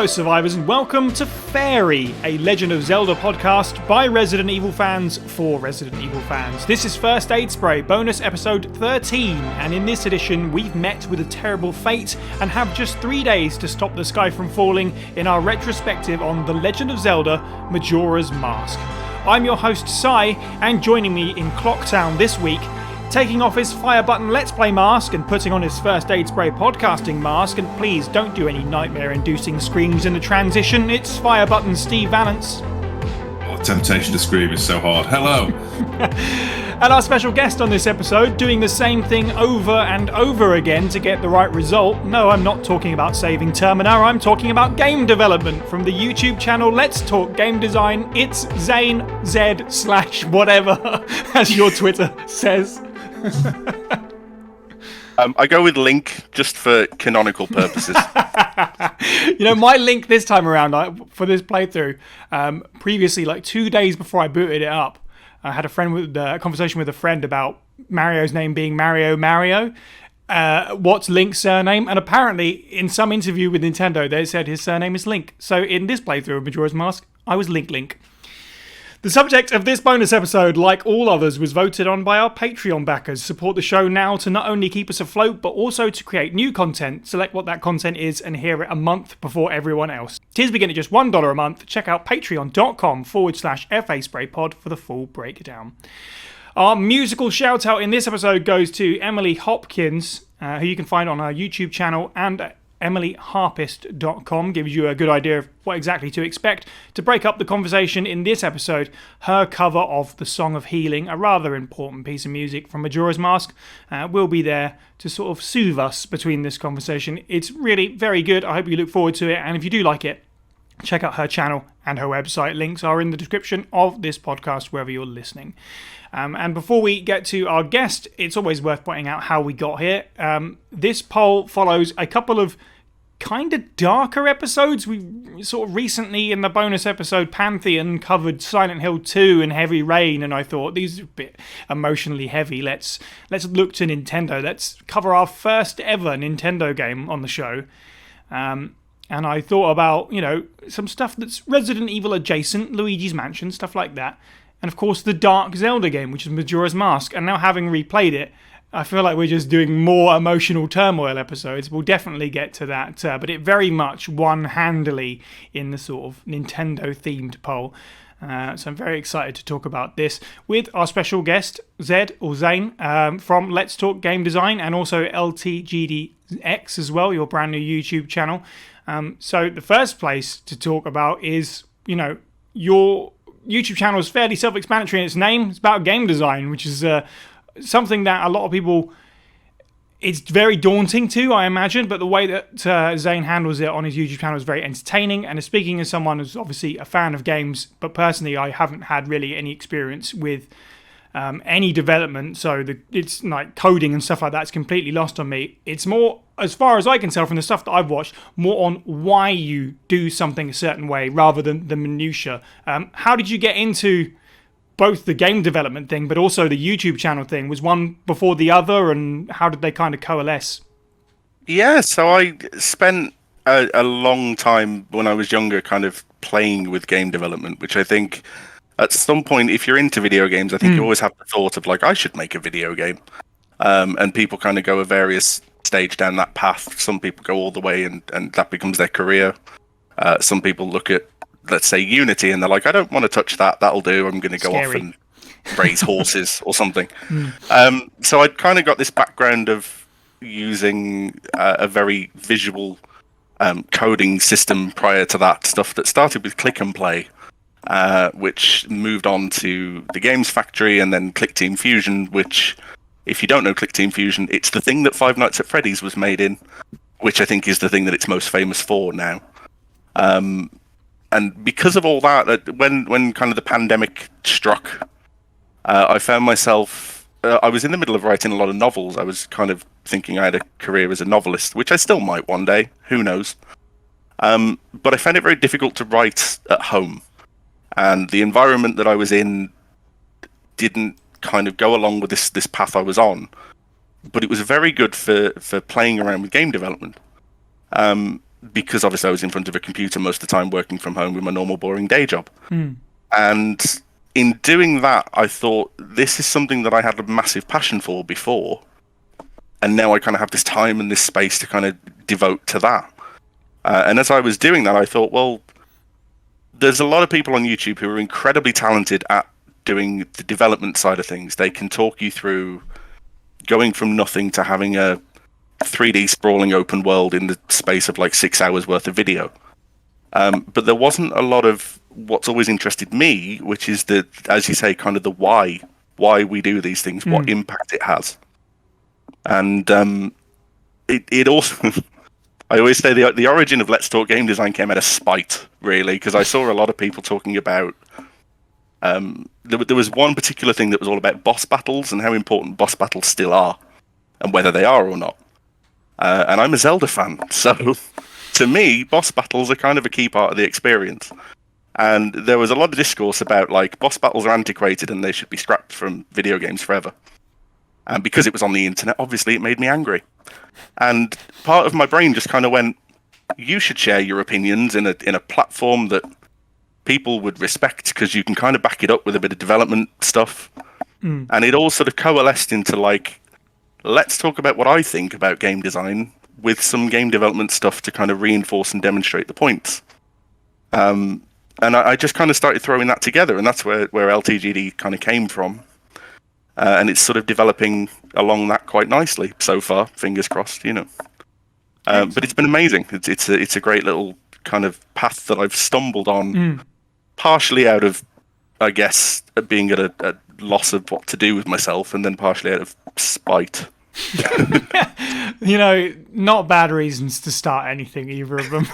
Hello survivors and welcome to Fairy, a Legend of Zelda podcast by Resident Evil fans for Resident Evil fans. This is First Aid Spray, bonus episode 13, and in this edition we've met with a terrible fate and have just 3 days to stop the sky from falling in our retrospective on The Legend of Zelda, Majora's Mask. I'm your host Sai, and joining me in Clocktown this week, taking off his Fire Button Let's Play mask and putting on his First Aid Spray podcasting mask, and please don't do any nightmare-inducing screams in the transition, it's Fire Button Steve Valance. Oh, temptation to scream is so hard. Hello! And our special guest on this episode, doing the same thing over and over again to get the right result. No, I'm not talking about saving Terminator, I'm talking about game development. From the YouTube channel Let's Talk Game Design, it's Zayne Z/whatever, as your Twitter says. I go with Link just for canonical purposes. You know, my Link this time around for this playthrough, previously, like 2 days before I booted it up, I had a conversation with a friend about Mario's name being Mario. What's Link's surname? And apparently, in some interview with Nintendo, they said his surname is Link. So in this playthrough of Majora's Mask, I was Link. The subject of this bonus episode, like all others, was voted on by our Patreon backers. Support the show now to not only keep us afloat, but also to create new content. Select what that content is and hear it a month before everyone else. Tiers begin at just $1 a month. Check out patreon.com/FASprayPod for the full breakdown. Our musical shout out in this episode goes to Emily Hopkins, who you can find on our YouTube channel and at emilyharpist.com. Gives you a good idea of what exactly to expect. To break up the conversation in this episode, her cover of The Song of Healing, a rather important piece of music from Majora's Mask, will be there to sort of soothe us between this conversation. It's really very good. I hope you look forward to it, and if you do like it, check out her channel and her website. Links are in the description of this podcast wherever you're listening. And before we get to our guest, it's always worth pointing out how we got here. This poll follows a couple of kind of darker episodes. We sort of recently in the bonus episode Pantheon covered Silent Hill 2 and Heavy Rain, and I thought these are a bit emotionally heavy. Let's look to Nintendo. Let's cover our first ever Nintendo game on the show. And I thought about, you know, some stuff that's Resident Evil adjacent, Luigi's Mansion, stuff like that. And of course the Dark Zelda game, which is Majora's Mask. And now having replayed it, I feel like we're just doing more emotional turmoil episodes. We'll definitely get to that. But it very much won handily in the sort of Nintendo-themed poll. So I'm very excited to talk about this with our special guest, Zayne, from Let's Talk Game Design and also LTGD as well, your brand new YouTube channel. So the first place to talk about is, you know, your YouTube channel is fairly self-explanatory in its name. It's about game design, which is something that a lot of people, it's very daunting to, I imagine, but the way that Zayne handles it on his YouTube channel is very entertaining. And speaking as someone who's obviously a fan of games, but personally I haven't had really any experience with any development, so it's like coding and stuff like that's completely lost on me. It's more, as far as I can tell from the stuff that I've watched, more on why you do something a certain way rather than the minutiae. How did you get into both the game development thing but also the YouTube channel thing? Was one before the other, and how did they kind of coalesce? Yeah, so I spent a long time when I was younger kind of playing with game development, which I think at some point, if you're into video games, I think you always have the thought of like, I should make a video game. And people kind of go a various stage down that path. Some people go all the way and that becomes their career. Some people look at, let's say, Unity, and they're like, I don't want to touch that. That'll do. I'm going to go off and raise horses or something. So I'd kind of got this background of using a very visual coding system prior to that, stuff that started with Click and Play, which moved on to the Games Factory and then Click Team Fusion, which, if you don't know Click Team Fusion, it's the thing that Five Nights at Freddy's was made in, which I think is the thing that it's most famous for now. And because of all that, when kind of the pandemic struck, I found myself, I was in the middle of writing a lot of novels. I was kind of thinking I had a career as a novelist, which I still might one day, who knows. But I found it very difficult to write at home. And the environment that I was in didn't kind of go along with this path I was on. But it was very good for playing around with game development. because obviously I was in front of a computer most of the time, working from home with my normal boring day job. And in doing that, I thought, this is something that I had a massive passion for before, and now I kind of have this time and this space to kind of devote to that. And as I was doing that, I thought, well, there's a lot of people on YouTube who are incredibly talented at doing the development side of things. They can talk you through going from nothing to having a 3D sprawling open world in the space of like 6 hours worth of video. But there wasn't a lot of what's always interested me, which is the, as you say, kind of the why we do these things, what impact it has. And it also, I always say the origin of Let's Talk Game Design came out of spite, really, because I saw a lot of people talking about, there was one particular thing that was all about boss battles and how important boss battles still are, and whether they are or not. And I'm a Zelda fan, so to me, boss battles are kind of a key part of the experience. And there was a lot of discourse about, like, boss battles are antiquated and they should be scrapped from video games forever. And because it was on the internet, obviously it made me angry. And part of my brain just kind of went, you should share your opinions in a platform that people would respect, because you can kind of back it up with a bit of development stuff. And it all sort of coalesced into, like, let's talk about what I think about game design with some game development stuff to kind of reinforce and demonstrate the points. And I just kind of started throwing that together, and that's where LTGD kind of came from. And it's sort of developing along that quite nicely so far, fingers crossed, you know. But it's been amazing. It's a great little kind of path that I've stumbled on, partially out of, I guess, being at a loss of what to do with myself, and then partially out of spite. You know, not bad reasons to start anything, either of them.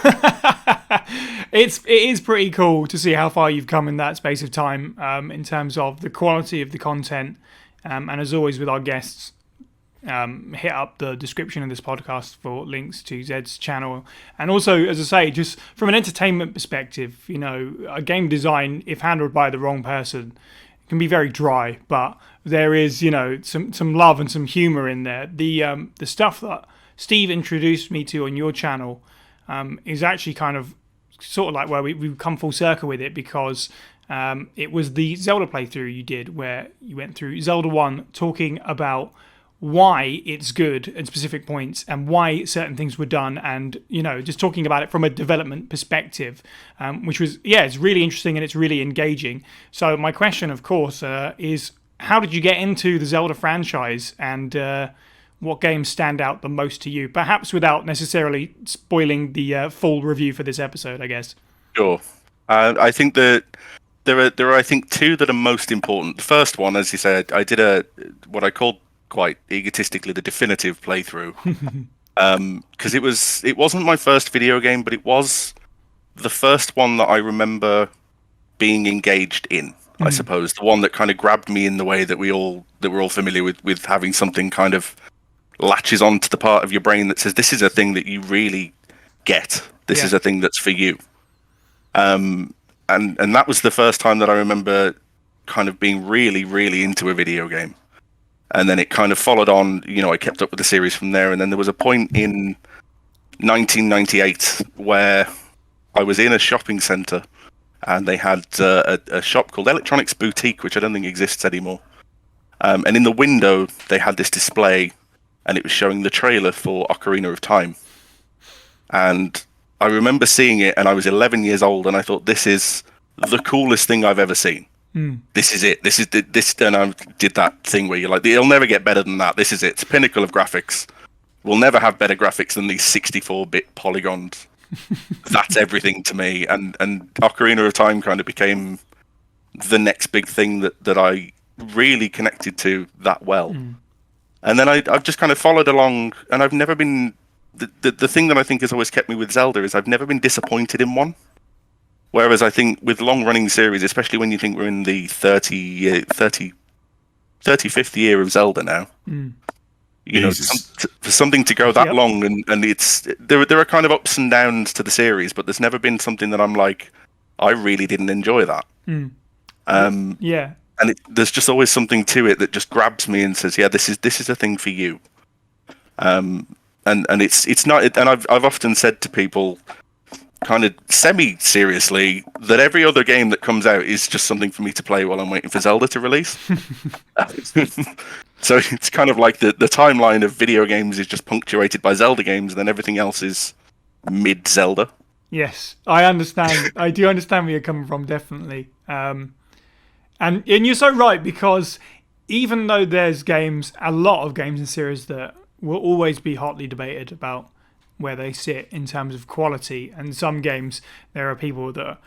It is pretty cool to see how far you've come in that space of time, in terms of the quality of the content. And as always with our guests, hit up the description of this podcast for links to Zed's channel. And also, as I say, just from an entertainment perspective, you know, a game design, if handled by the wrong person, can be very dry. But there is, you know, some love and some humor in there. The stuff that Steve introduced me to on your channel is actually kind of sort of like where we've come full circle with it, because it was the Zelda playthrough you did, where you went through Zelda 1 talking about why it's good at specific points and why certain things were done, and, you know, just talking about it from a development perspective, which was, yeah, it's really interesting and it's really engaging. So my question, of course, is how did you get into the Zelda franchise, and what games stand out the most to you? Perhaps without necessarily spoiling the full review for this episode, I guess. Sure. I think that there are I think two that are most important. The first one, as you said, I did what I called quite egotistically the definitive playthrough, because it wasn't my first video game, but it was the first one that I remember being engaged in. I suppose the one that kind of grabbed me in the way that we're all familiar with having something kind of latches onto the part of your brain that says, this is a thing that you really get. This is a thing that's for you. And that was the first time that I remember kind of being really, really into a video game. And then it kind of followed on, you know, I kept up with the series from there. And then there was a point in 1998 where I was in a shopping centre, and they had a shop called Electronics Boutique, which I don't think exists anymore. And in the window, they had this display, and it was showing the trailer for Ocarina of Time. And I remember seeing it, and I was 11 years old, and I thought, this is the coolest thing I've ever seen. This is it. This is this. And I did that thing where you're like, it'll never get better than that. This is it. It's pinnacle of graphics. We'll never have better graphics than these 64-bit polygons. That's everything to me. And Ocarina of Time kind of became the next big thing that I really connected to that well. And then I've just kind of followed along, and I've never been... The thing that I think has always kept me with Zelda is I've never been disappointed in one. Whereas I think with long-running series, especially when you think we're in the 35th year of Zelda now, you know, for something to go that long, and it's there are kind of ups and downs to the series, but there's never been something that I'm like, I really didn't enjoy that. And there's just always something to it that just grabs me and says, yeah, this is a thing for you. And and it's not. And I've often said to people, kind of semi-seriously, that every other game that comes out is just something for me to play while I'm waiting for Zelda to release. So it's kind of like the timeline of video games is just punctuated by Zelda games, and then everything else is mid-Zelda. Yes, I understand. I do understand where you're coming from, definitely. And you're so right, because even though there's games, a lot of games in series that will always be hotly debated about where they sit in terms of quality, and some games there are people that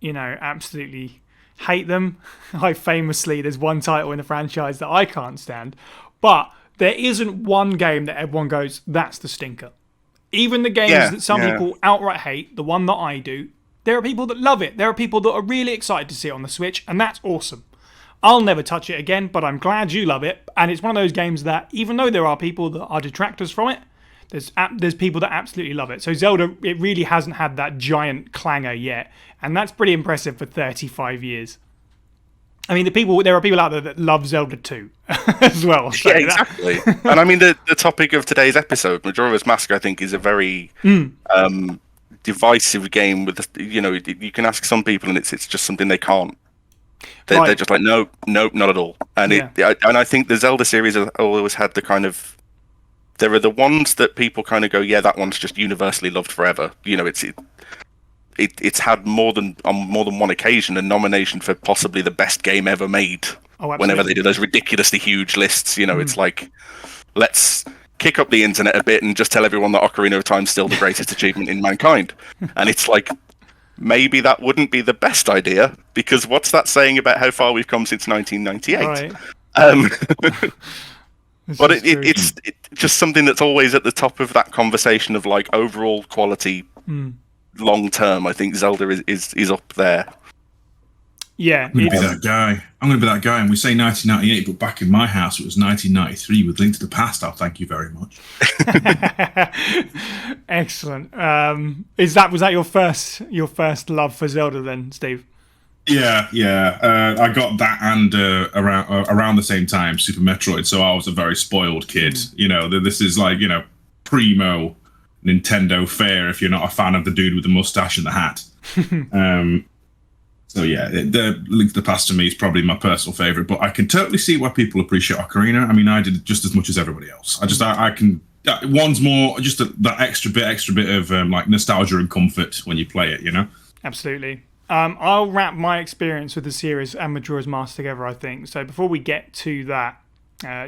absolutely hate them. There's one title in the franchise that I can't stand, but there isn't one game that everyone goes, that's the stinker. Even the games that some people outright hate, the one that I do, there are people that love it. There are people that are really excited to see it on the Switch, and that's awesome. I'll never touch it again, but I'm glad you love it. And it's one of those games that, even though there are people that are detractors from it, there's people that absolutely love it. So Zelda, it really hasn't had that giant clangor yet, and that's pretty impressive for 35 years. I mean, there are people out there that love Zelda 2 as well. So yeah, exactly. And I mean, the topic of today's episode, Majora's Mask, I think, is a very divisive game. With you can ask some people, and it's just something they can't. They're just like, no, not at all. And and I think the Zelda series has always had the kind of. There are the ones that people kind of go, yeah, that one's just universally loved forever. It's had more than one occasion a nomination for possibly the best game ever made. Oh, whenever they do those ridiculously huge lists, it's like, let's kick up the internet a bit and just tell everyone that Ocarina of Time is still the greatest achievement in mankind. And it's like, maybe that wouldn't be the best idea, because what's that saying about how far we've come since 1998? Right. But it's just something that's always at the top of that conversation of like overall quality. Long term, I think Zelda is up there. Yeah, I'm going to be that guy. And we say 1998, but back in my house it was 1993 with Link to the Past. I'll thank you very much. Excellent. Was that your first love for Zelda then, Steve? Yeah. I got that and around the same time Super Metroid. So I was a very spoiled kid. This is like primo Nintendo fare if you're not a fan of the dude with the mustache and the hat. So yeah, the Link to the Past to me is probably my personal favorite, but I can totally see why people appreciate Ocarina. I mean, I did just as much as everybody else. I can. One's more just that extra bit of like nostalgia and comfort when you play it. Absolutely. I'll wrap my experience with the series and Majora's Mask together, I think. So before we get to that,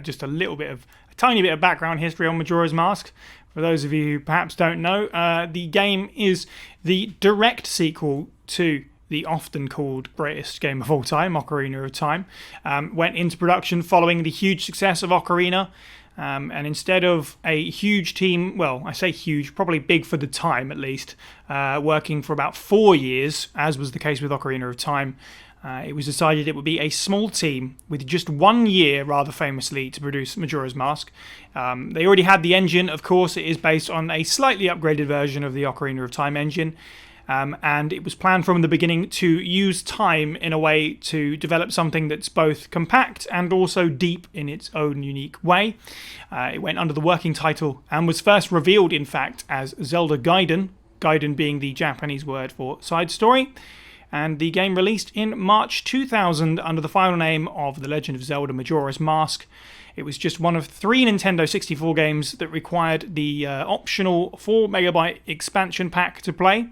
just a tiny bit of background history on Majora's Mask. For those of you who perhaps don't know, the game is the direct sequel to the often called greatest game of all time, Ocarina of Time. Went into production following the huge success of Ocarina, and instead of a huge team, well, I say huge, probably big for the time at least, working for about 4 years, as was the case with Ocarina of Time, it was decided it would be a small team with just 1 year, rather famously, to produce Majora's Mask. They already had the engine, of course. It is based on a slightly upgraded version of the Ocarina of Time engine. And it was planned from the beginning to use time in a way to develop something that's both compact and also deep in its own unique way. It went under the working title and was first revealed, in fact, as Zelda Gaiden, Gaiden being the Japanese word for side story. And the game released in March 2000 under the final name of The Legend of Zelda Majora's Mask. It was just one of 3 Nintendo 64 games that required the optional 4MB expansion pack to play.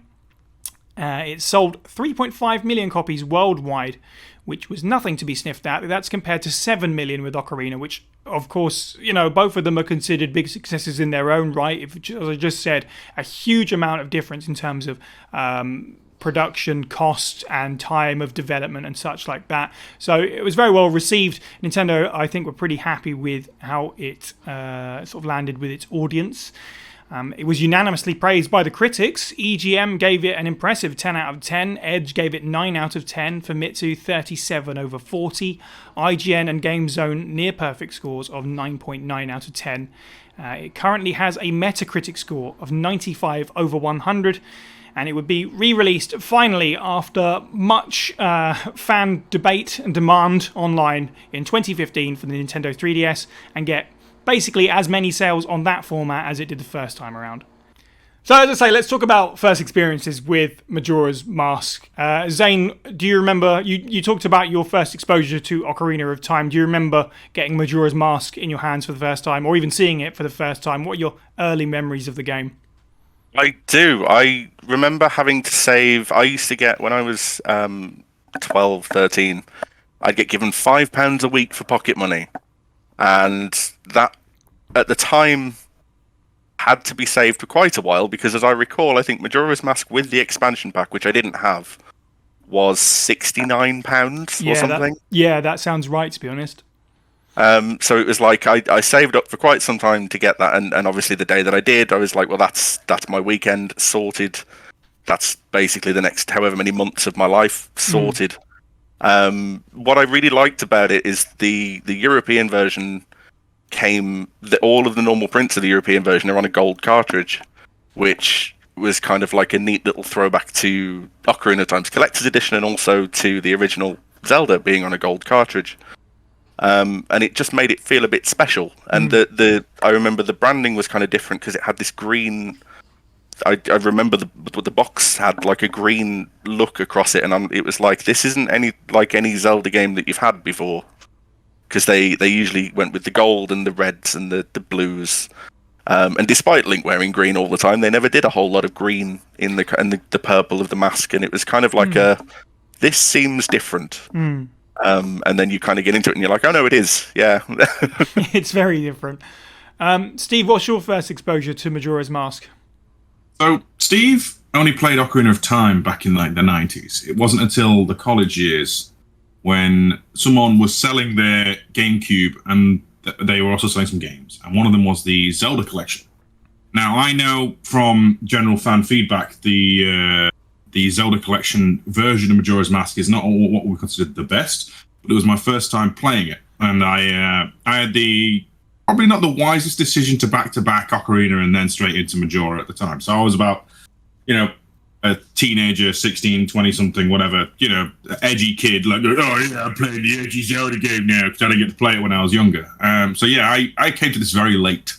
It sold 3.5 million copies worldwide, which was nothing to be sniffed at. That's compared to 7 million with Ocarina, which, of course, both of them are considered big successes in their own right. As I just said, a huge amount of difference in terms of production cost and time of development and such like that. So it was very well received. Nintendo, I think, were pretty happy with how it sort of landed with its audience. It was unanimously praised by the critics. EGM gave it an impressive 10 out of 10. Edge gave it 9 out of 10. Famitsu, 37 over 40. IGN and GameZone near perfect scores of 9.9 out of 10. It currently has a Metacritic score of 95 over 100. And it would be re-released finally after much fan debate and demand online in 2015 for the Nintendo 3DS and get basically as many sales on that format as it did the first time around. So as I say, let's talk about first experiences with Majora's Mask. Zayne, do you remember, you talked about your first exposure to Ocarina of Time. Do you remember getting Majora's Mask in your hands for the first time, or even seeing it for the first time? What are your early memories of the game? I do. I remember having to save. I used to get, when I was 12, 13, I'd get given £5 a week for pocket money. And that, at the time, had to be saved for quite a while, because as I recall, I think Majora's Mask with the expansion pack, which I didn't have, was £69 or something. That sounds right, to be honest. So it was like I saved up for quite some time to get that, and obviously the day that I did, I was like, well, that's my weekend sorted. That's basically the next however many months of my life sorted. What I really liked about it is the European version all of the normal prints of the European version are on a gold cartridge, which was kind of like a neat little throwback to Ocarina of Time's Collector's Edition, and also to the original Zelda being on a gold cartridge. And it just made it feel a bit special. And I remember the branding was kind of different, because it had this green. I remember the box had like a green look across it, and it was like, this isn't any Zelda game that you've had before, because they usually went with the gold and the reds and the blues. And despite Link wearing green all the time, they never did a whole lot of green in the purple of the mask, and it was kind of like this seems different. And then you kind of get into it and you're like, oh no, it is. Yeah. It's very different. Steve, what's your first exposure to Majora's Mask? So Steve only played Ocarina of Time back in like the 90s. It wasn't until the college years when someone was selling their GameCube, and they were also selling some games. And one of them was the Zelda collection. Now, I know from general fan feedback, the Zelda collection version of Majora's Mask is not what we considered the best, but it was my first time playing it. And I had probably not the wisest decision to back-to-back Ocarina and then straight into Majora at the time. So I was about, a teenager, 16, 20-something, whatever, edgy kid, like, oh yeah, I'm playing the edgy Zelda game now, because I didn't get to play it when I was younger. So yeah, I came to this very late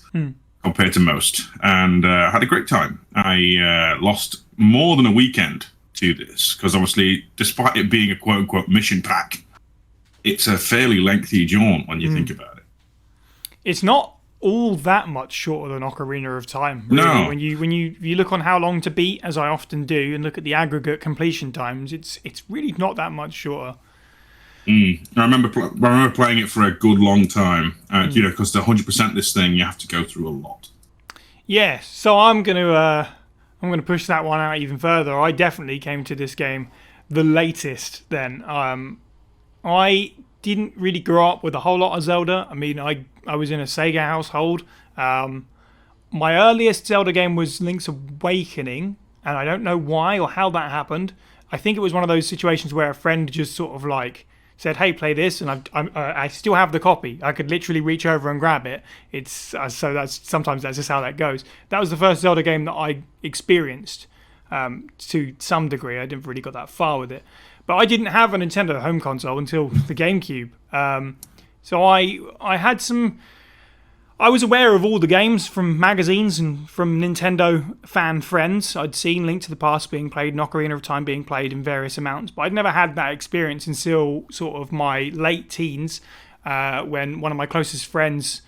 compared to most, and had a great time. I lost more than a weekend to this, because obviously, despite it being a quote-unquote mission pack, it's a fairly lengthy jaunt when you think about it. It's not all that much shorter than Ocarina of Time. Really. No. When you look on how long to beat, as I often do, and look at the aggregate completion times, it's really not that much shorter. I remember playing it for a good long time, because to 100% this thing, you have to go through a lot. Yeah, so I'm gonna push that one out even further. I definitely came to this game the latest. Then I didn't really grow up with a whole lot of Zelda. I mean, I was in a Sega household. My earliest Zelda game was Link's Awakening, and I don't know why or how that happened. I think it was one of those situations where a friend just sort of like said, "Hey, play this," and I still have the copy. I could literally reach over and grab it. So that's just how that goes. That was the first Zelda game that I experienced to some degree. I didn't really got that far with it. But I didn't have a Nintendo home console until the GameCube. So I had some. I was aware of all the games from magazines and from Nintendo fan friends. I'd seen Link to the Past being played and Ocarina of Time being played in various amounts, but I'd never had that experience until sort of my late teens, when one of my closest friends,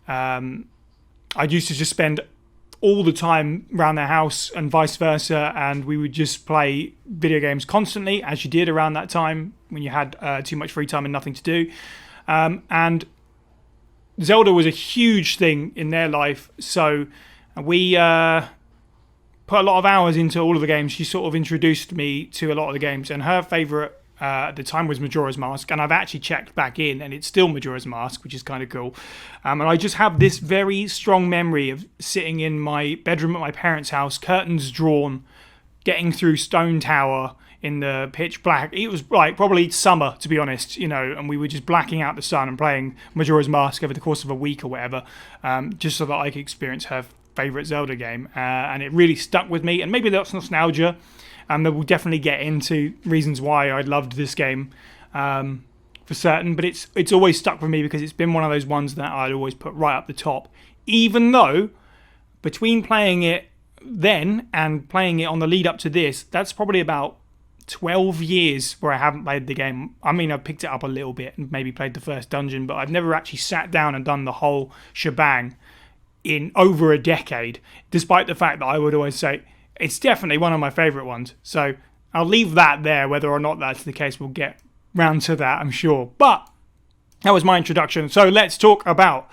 I used to just spend all the time around their house and vice versa, and we would just play video games constantly, as you did around that time when you had too much free time and nothing to do. And Zelda was a huge thing in their life, so we put a lot of hours into all of the games. She sort of introduced me to a lot of the games, and her favourite at the time was Majora's Mask, and I've actually checked back in and it's still Majora's Mask, which is kind of cool. And I just have this very strong memory of sitting in my bedroom at my parents' house, curtains drawn, getting through Stone Tower in the pitch black. It was like probably summer, to be honest, and we were just blacking out the sun and playing Majora's Mask over the course of a week or whatever, just so that I could experience her favourite Zelda game. And it really stuck with me, and maybe that's nostalgia. And we'll definitely get into reasons why I loved this game. for certain, but it's always stuck with me because it's been one of those ones that I'd always put right up the top. Even though between playing it then and playing it on the lead up to this, that's probably about 12 years where I haven't played the game. I mean, I've picked it up a little bit and maybe played the first dungeon, but I've never actually sat down and done the whole shebang in over a decade, despite the fact that I would always say it's definitely one of my favourite ones. So I'll leave that there. Whether or not that's the case, we'll get round to that, I'm sure. But that was my introduction. So let's talk about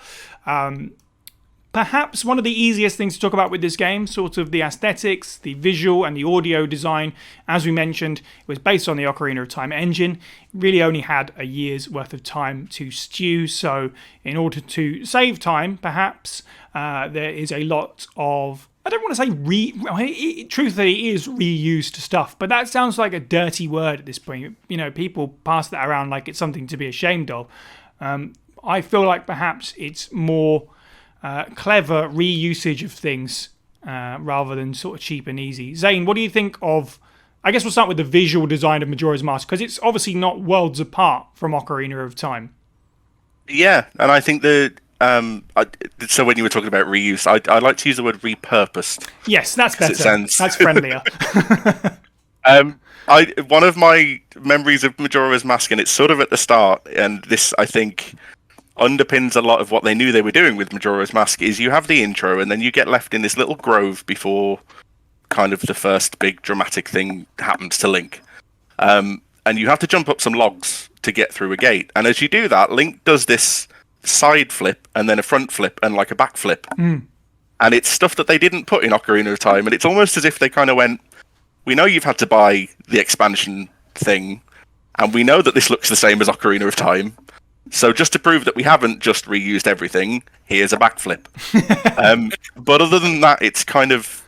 perhaps one of the easiest things to talk about with this game, sort of the aesthetics, the visual and the audio design. As we mentioned, it was based on the Ocarina of Time engine. It really only had a year's worth of time to stew, so in order to save time, perhaps, there is a lot of, I don't want to say truthfully, it is reused stuff, but that sounds like a dirty word at this point. You know, people pass that around like it's something to be ashamed of. I feel like perhaps it's more clever reusage of things rather than sort of cheap and easy. Zayne, what do you think of, I guess we'll start with the visual design of Majora's Mask, because it's obviously not worlds apart from Ocarina of Time. Yeah, and I think that so when you were talking about reuse, I like to use the word repurposed. Yes, that's better. That's friendlier. One of my memories of Majora's Mask, and it's sort of at the start, and this, I think, underpins a lot of what they knew they were doing with Majora's Mask, is you have the intro and then you get left in this little grove before kind of the first big dramatic thing happens to Link. And you have to jump up some logs to get through a gate. And as you do that, Link does this side flip and then a front flip and like a back flip. And it's stuff that they didn't put in Ocarina of Time. And it's almost as if they kind of went, we know you've had to buy the expansion thing, and we know that this looks the same as Ocarina of Time. So just to prove that we haven't just reused everything, here's a backflip. But other than that, it's kind of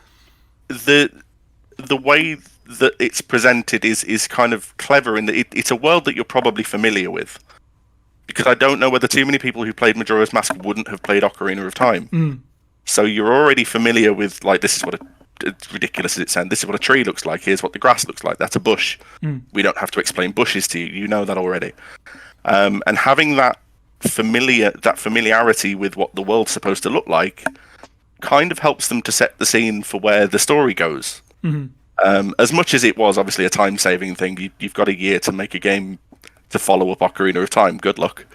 the way that it's presented is kind of clever in that it's a world that you're probably familiar with. Because I don't know whether too many people who played Majora's Mask wouldn't have played Ocarina of Time. So you're already familiar with, like, this is what it's ridiculous as it sounds. This is what a tree looks like. Here's what the grass looks like. That's a bush. We don't have to explain bushes to you. You know that already. And having that familiarity with what the world's supposed to look like kind of helps them to set the scene for where the story goes. As much as it was obviously a time-saving thing, you've got a year to make a game to follow up Ocarina of Time. Good luck.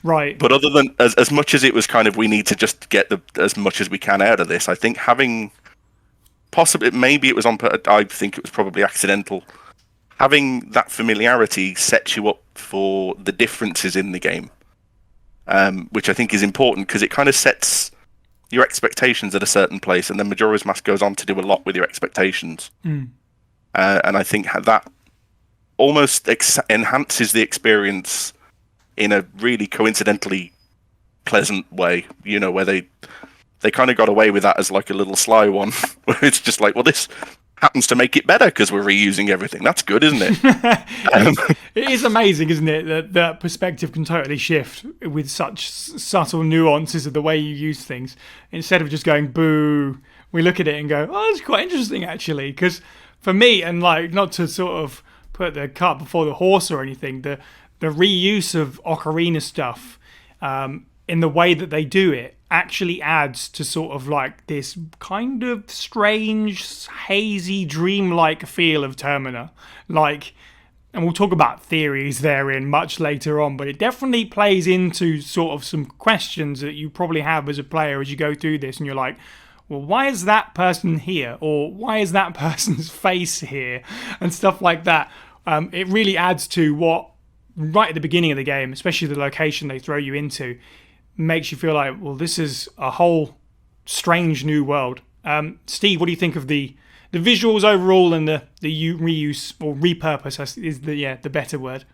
Right. But other than as much as it was kind of, we need to just get as much as we can out of this, I think having possibly, maybe it was on, I think it was probably accidental. Having that familiarity sets you up for the differences in the game, which I think is important because it kind of sets your expectations at a certain place, and then Majora's Mask goes on to do a lot with your expectations. And I think that almost enhances the experience in a really coincidentally pleasant way, you know, where they kind of got away with that as like a little sly one, where it's just like, well, this happens to make it better because we're reusing everything. That's good, isn't it? It is amazing, isn't it, that perspective can totally shift with such subtle nuances of the way you use things. Instead of just going, boo, we look at it and go, oh, that's quite interesting, actually. Because for me, and like, not to sort of put the cart before the horse or anything, the reuse of Ocarina stuff in the way that they do it actually adds to sort of like this kind of strange, hazy, dreamlike feel of Termina. Like, and we'll talk about theories therein much later on, but it definitely plays into sort of some questions that you probably have as a player as you go through this, and you're like, well, why is that person here? Or why is that person's face here? And stuff like that. It really adds to what, right at the beginning of the game, especially the location they throw you into, makes you feel like, well, this is a whole strange new world. Steve, what do you think of the visuals overall and the reuse or repurpose is the better word?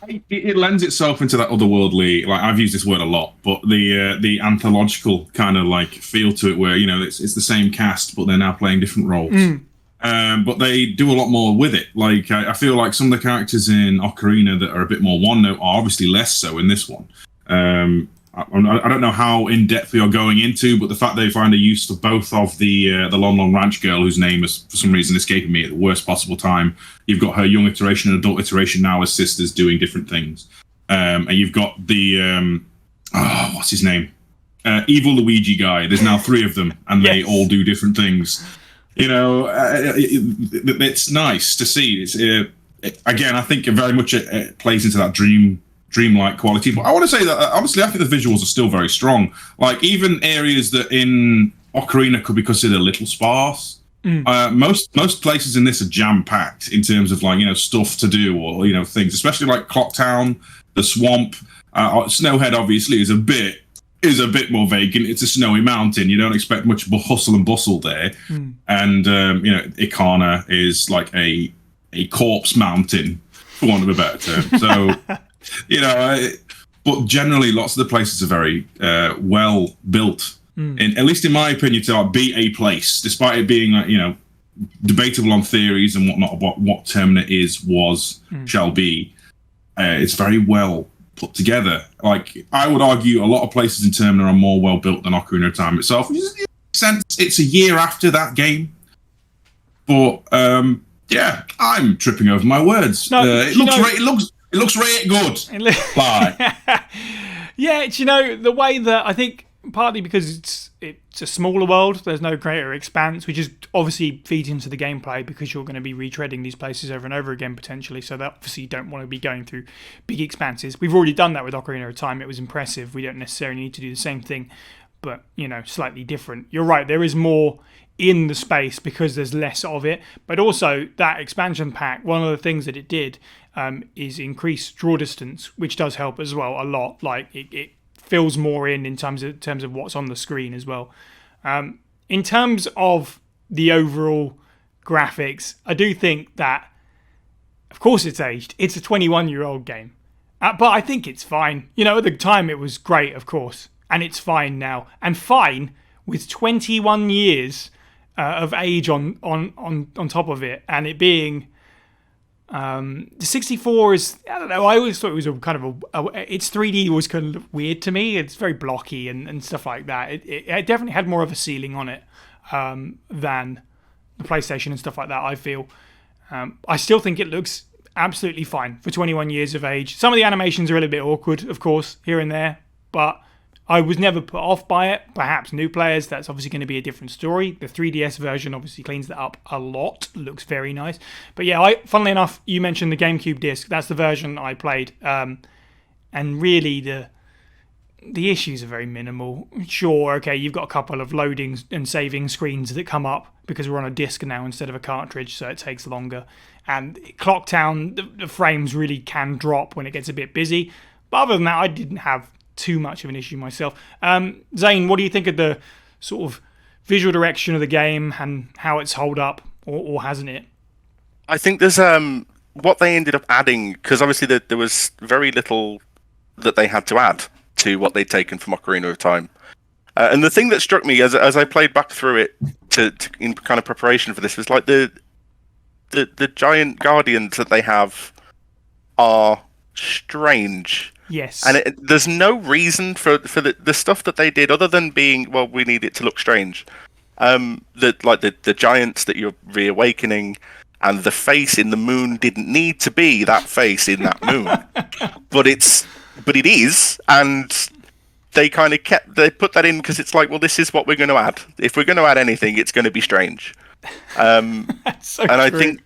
It lends itself into that otherworldly, like I've used this word a lot, but the anthological kind of like feel to it, where, you know, it's the same cast, but they're now playing different roles. But they do a lot more with it. Like I feel like some of the characters in Ocarina that are a bit more one note are obviously less so in this one. I don't know how in depth we are going into, but the fact they find a use for both of the Lon Lon Ranch girl, whose name is for some reason escaping me at the worst possible time. You've got her young iteration and adult iteration now as sisters doing different things, and you've got the what's his name, evil Luigi guy. There's now 3 of them, and they all do different things. It's nice to see. It's again, I think it very much it plays into that dreamlike quality. But I want to say that honestly, I think the visuals are still very strong. Like even areas that in Ocarina could be considered a little sparse. Most places in this are jam packed in terms of like stuff to do or things, especially like Clocktown, the swamp, Snowhead. Obviously, is a bit more vacant. It's a snowy mountain. You don't expect much hustle and bustle there. And Ikana is like a corpse mountain, for want of a better term. So. But generally, lots of the places are very well built. At least in my opinion, to be a place, despite it being debatable on theories and whatnot about what Termina shall be. It's very well put together. Like I would argue, a lot of places in Termina are more well built than Ocarina of Time itself. Which makes sense. It's a year after that game, but yeah, I'm tripping over my words. No, it looks really good. Yeah, the way that I think partly because it's a smaller world, there's no greater expanse, which is obviously feeds into the gameplay because you're going to be retreading these places over and over again potentially. So that obviously you don't want to be going through big expanses. We've already done that with Ocarina of Time. It was impressive. We don't necessarily need to do the same thing, but slightly different. You're right. There is more in the space because there's less of it, but also that expansion pack, one of the things that it did is increase draw distance, which does help as well a lot. Like it fills more in terms of what's on the screen as well. In terms of the overall graphics, I do think that, of course, it's aged. It's a 21-year-old game, but I think it's fine. At the time it was great, of course, and it's fine now, and fine with 21 years of age on top of it, and it being the 64 is, I don't know, I always thought it was a kind of its 3D was kind of weird to me. It's very blocky and stuff like that. It definitely had more of a ceiling on it than the PlayStation and stuff like that, I feel. I still think it looks absolutely fine for 21 years of age. Some of the animations are a little bit awkward, of course, here and there, but I was never put off by it. Perhaps new players, that's obviously going to be a different story. The 3DS version obviously cleans that up a lot. Looks very nice. But yeah, funnily enough, you mentioned the GameCube disc. That's the version I played. And really, the issues are very minimal. Sure, okay, you've got a couple of loading and saving screens that come up because we're on a disc now instead of a cartridge, so it takes longer. And Clocktown, the frames really can drop when it gets a bit busy. But other than that, I didn't have too much of an issue myself. Zayne, what do you think of the sort of visual direction of the game and how it's held up, or hasn't it? I think there's what they ended up adding, because obviously there was very little that they had to add to what they'd taken from Ocarina of Time. And the thing that struck me as I played back through it to in kind of preparation for this was like the giant guardians that they have are strange. Yes. And there's no reason for the stuff that they did other than being, well, we need it to look strange. The giants that you're reawakening and the face in the moon didn't need to be that face in that moon. but it is, and they kind of put that in because it's like, well, this is what we're going to add. If we're going to add anything, it's going to be strange. That's so and true. I think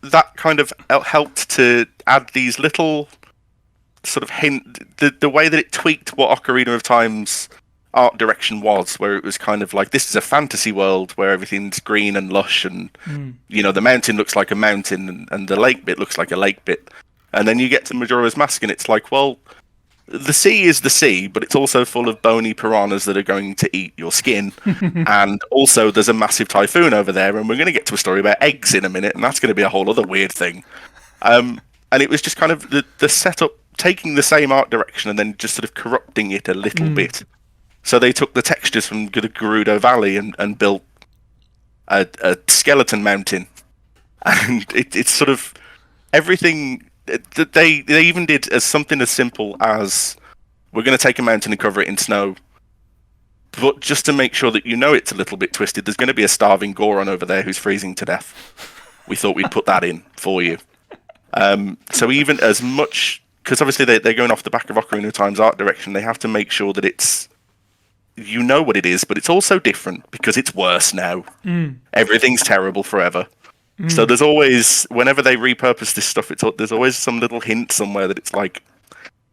that kind of helped to add these little sort of hint, the way that it tweaked what Ocarina of Time's art direction was, where it was kind of like, this is a fantasy world where everything's green and lush, and the mountain looks like a mountain, and the lake bit looks like a lake bit, and then you get to Majora's Mask and it's like, well, the sea is the sea, but it's also full of bony piranhas that are going to eat your skin, and also there's a massive typhoon over there, and we're going to get to a story about eggs in a minute, and that's going to be a whole other weird thing. And it was just kind of the setup, taking the same art direction and then just sort of corrupting it a little bit. So they took the textures from the Gerudo Valley and built a skeleton mountain, and it's sort of everything that they even did as something as simple as we're going to take a mountain and cover it in snow. But just to make sure that you know it's a little bit twisted, there's going to be a starving Goron over there who's freezing to death. We thought we'd put that in for you. So even as much... Because obviously they're going off the back of Ocarina of Time's art direction, they have to make sure that it's... You know what it is, but it's also different because it's worse now. Everything's terrible forever. So there's always... Whenever they repurpose this stuff, there's always some little hint somewhere that it's like...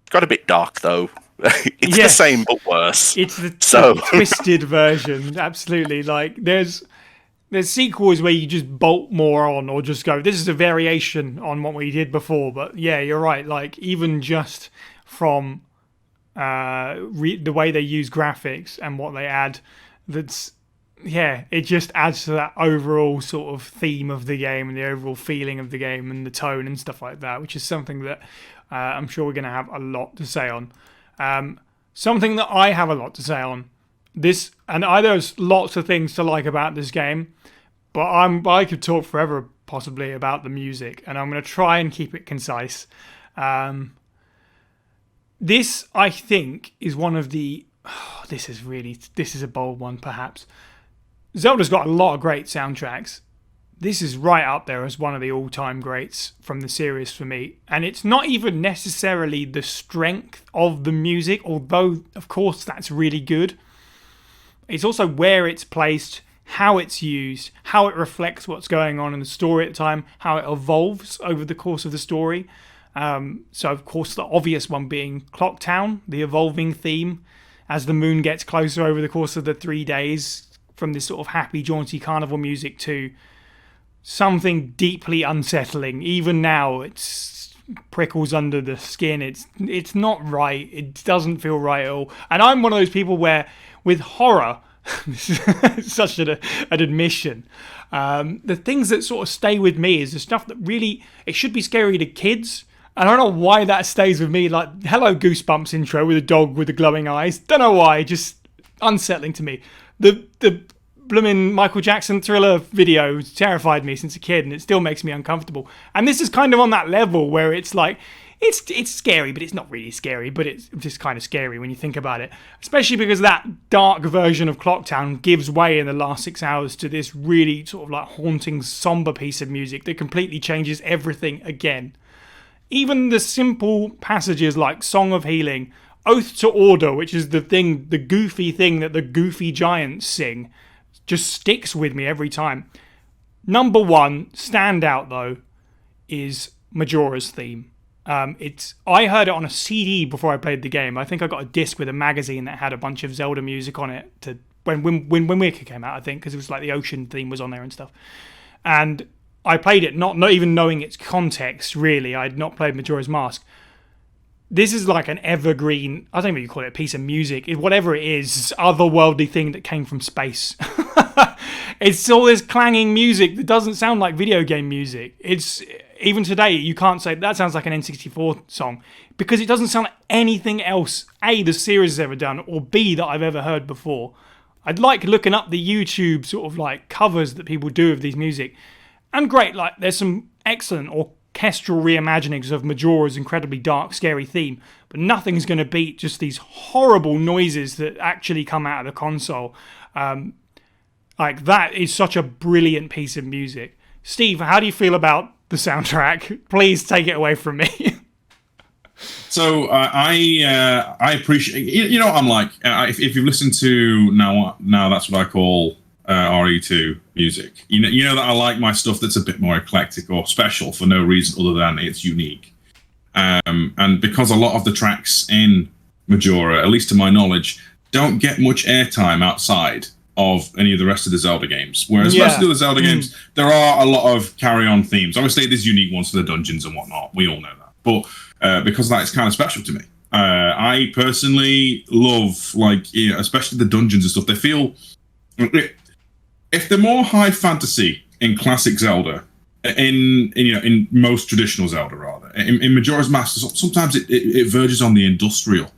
It's got a bit dark, though. It's the same, but worse. It's the twisted version, absolutely. Like, there's sequels where you just bolt more on or just go, this is a variation on what we did before. But yeah, you're right. Like, even just from the way they use graphics and what they add, it just adds to that overall sort of theme of the game and the overall feeling of the game and the tone and stuff like that, which is something that I'm sure we're going to have a lot to say on. Something that I have a lot to say on this, and there's lots of things to like about this game, but I could talk forever possibly about the music, and I'm going to try and keep it concise. This, I think, is one of the... this is a bold one, perhaps. Zelda's got a lot of great soundtracks. This is right up there as one of the all-time greats from the series for me. And it's not even necessarily the strength of the music, although, of course, that's really good. It's also where it's placed, how it's used, how it reflects what's going on in the story at the time, how it evolves over the course of the story. So, of course, the obvious one being Clock Town, the evolving theme, as the moon gets closer over the course of the 3 days, from this sort of happy, jaunty carnival music to something deeply unsettling. Even now, it's prickles under the skin. It's not right. It doesn't feel right at all. And I'm one of those people where, with horror, this is such an admission, the things that sort of stay with me is the stuff that really, it should be scary to kids. I don't know why that stays with me. Like, hello Goosebumps intro with a dog with the glowing eyes. Don't know why, just unsettling to me. The blooming Michael Jackson Thriller video terrified me since a kid, and it still makes me uncomfortable. And this is kind of on that level where it's like, it's scary, but it's not really scary, but it's just kind of scary when you think about it. Especially because that dark version of Clocktown gives way in the last 6 hours to this really sort of like haunting, somber piece of music that completely changes everything again. Even the simple passages like Song of Healing, Oath to Order, which is the goofy thing that the goofy giants sing, just sticks with me every time. Number one, standout though, is Majora's theme. I heard it on a CD before I played the game. I think I got a disc with a magazine that had a bunch of Zelda music on it when Wicker came out, I think, because it was like the ocean theme was on there and stuff. And I played it not even knowing its context, really. I had not played Majora's Mask. This is like an evergreen, I don't know what you call it, a piece of music, whatever it is, otherworldly thing that came from space. It's all this clanging music that doesn't sound like video game music. It's, even today, you can't say, that sounds like an N64 song, because it doesn't sound like anything else, A, the series has ever done, or B, that I've ever heard before. I'd like looking up the YouTube sort of like covers that people do of these music. And great, like there's some excellent orchestral reimaginings of Majora's incredibly dark, scary theme, but nothing's going to beat just these horrible noises that actually come out of the console. Like, that is such a brilliant piece of music. Steve, how do you feel about the soundtrack? Please take it away from me. So I appreciate, you know what I'm like, if you've listened to now that's what I call RE2 music, you know that I like my stuff that's a bit more eclectic or special for no reason other than it's unique. And because a lot of the tracks in Majora, at least to my knowledge, don't get much airtime outside of any of the rest of the Zelda games. Whereas most of the other Zelda games, there are a lot of carry-on themes. Obviously, there's unique ones for the dungeons and whatnot. We all know that. But because of that, it's kind of special to me. I personally love, like, especially the dungeons and stuff. They feel... If they're more high fantasy in classic Zelda, in most traditional Zelda rather, in Majora's Mask, sometimes it verges on the industrial,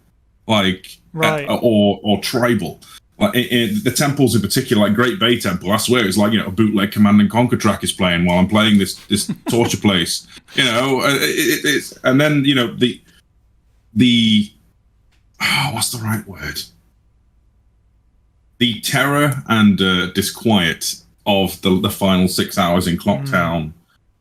like or tribal. Like the temples in particular, like Great Bay Temple, I swear it's like a bootleg Command and Conquer track is playing while I'm playing this torture place. It's and then the what's the right word? The terror and disquiet of the final 6 hours in Clocktown.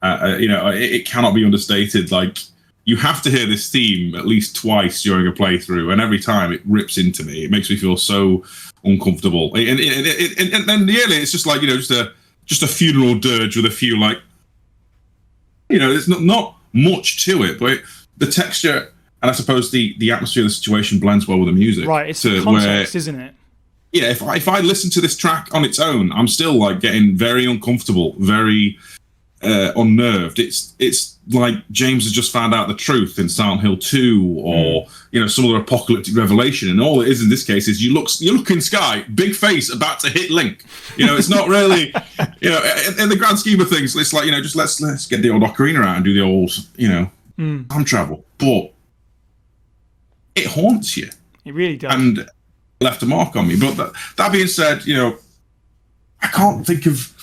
It cannot be understated. Like, you have to hear this theme at least twice during a playthrough, and every time it rips into me. It makes me feel so uncomfortable. And then nearly it's just like, just a funeral dirge with a few, like, there's not much to it, but the texture and I suppose the atmosphere of the situation blends well with the music. Right, it's the context, isn't it? Yeah, if I listen to this track on its own, I'm still like getting very uncomfortable, very unnerved. It's like James has just found out the truth in Silent Hill 2, or some other apocalyptic revelation, and all it is in this case is you look in sky, big face about to hit Link. It's not really in the grand scheme of things. It's like just let's get the old ocarina out and do the old time travel, but it haunts you. It really does. And left a mark on me. But that being said, I can't think of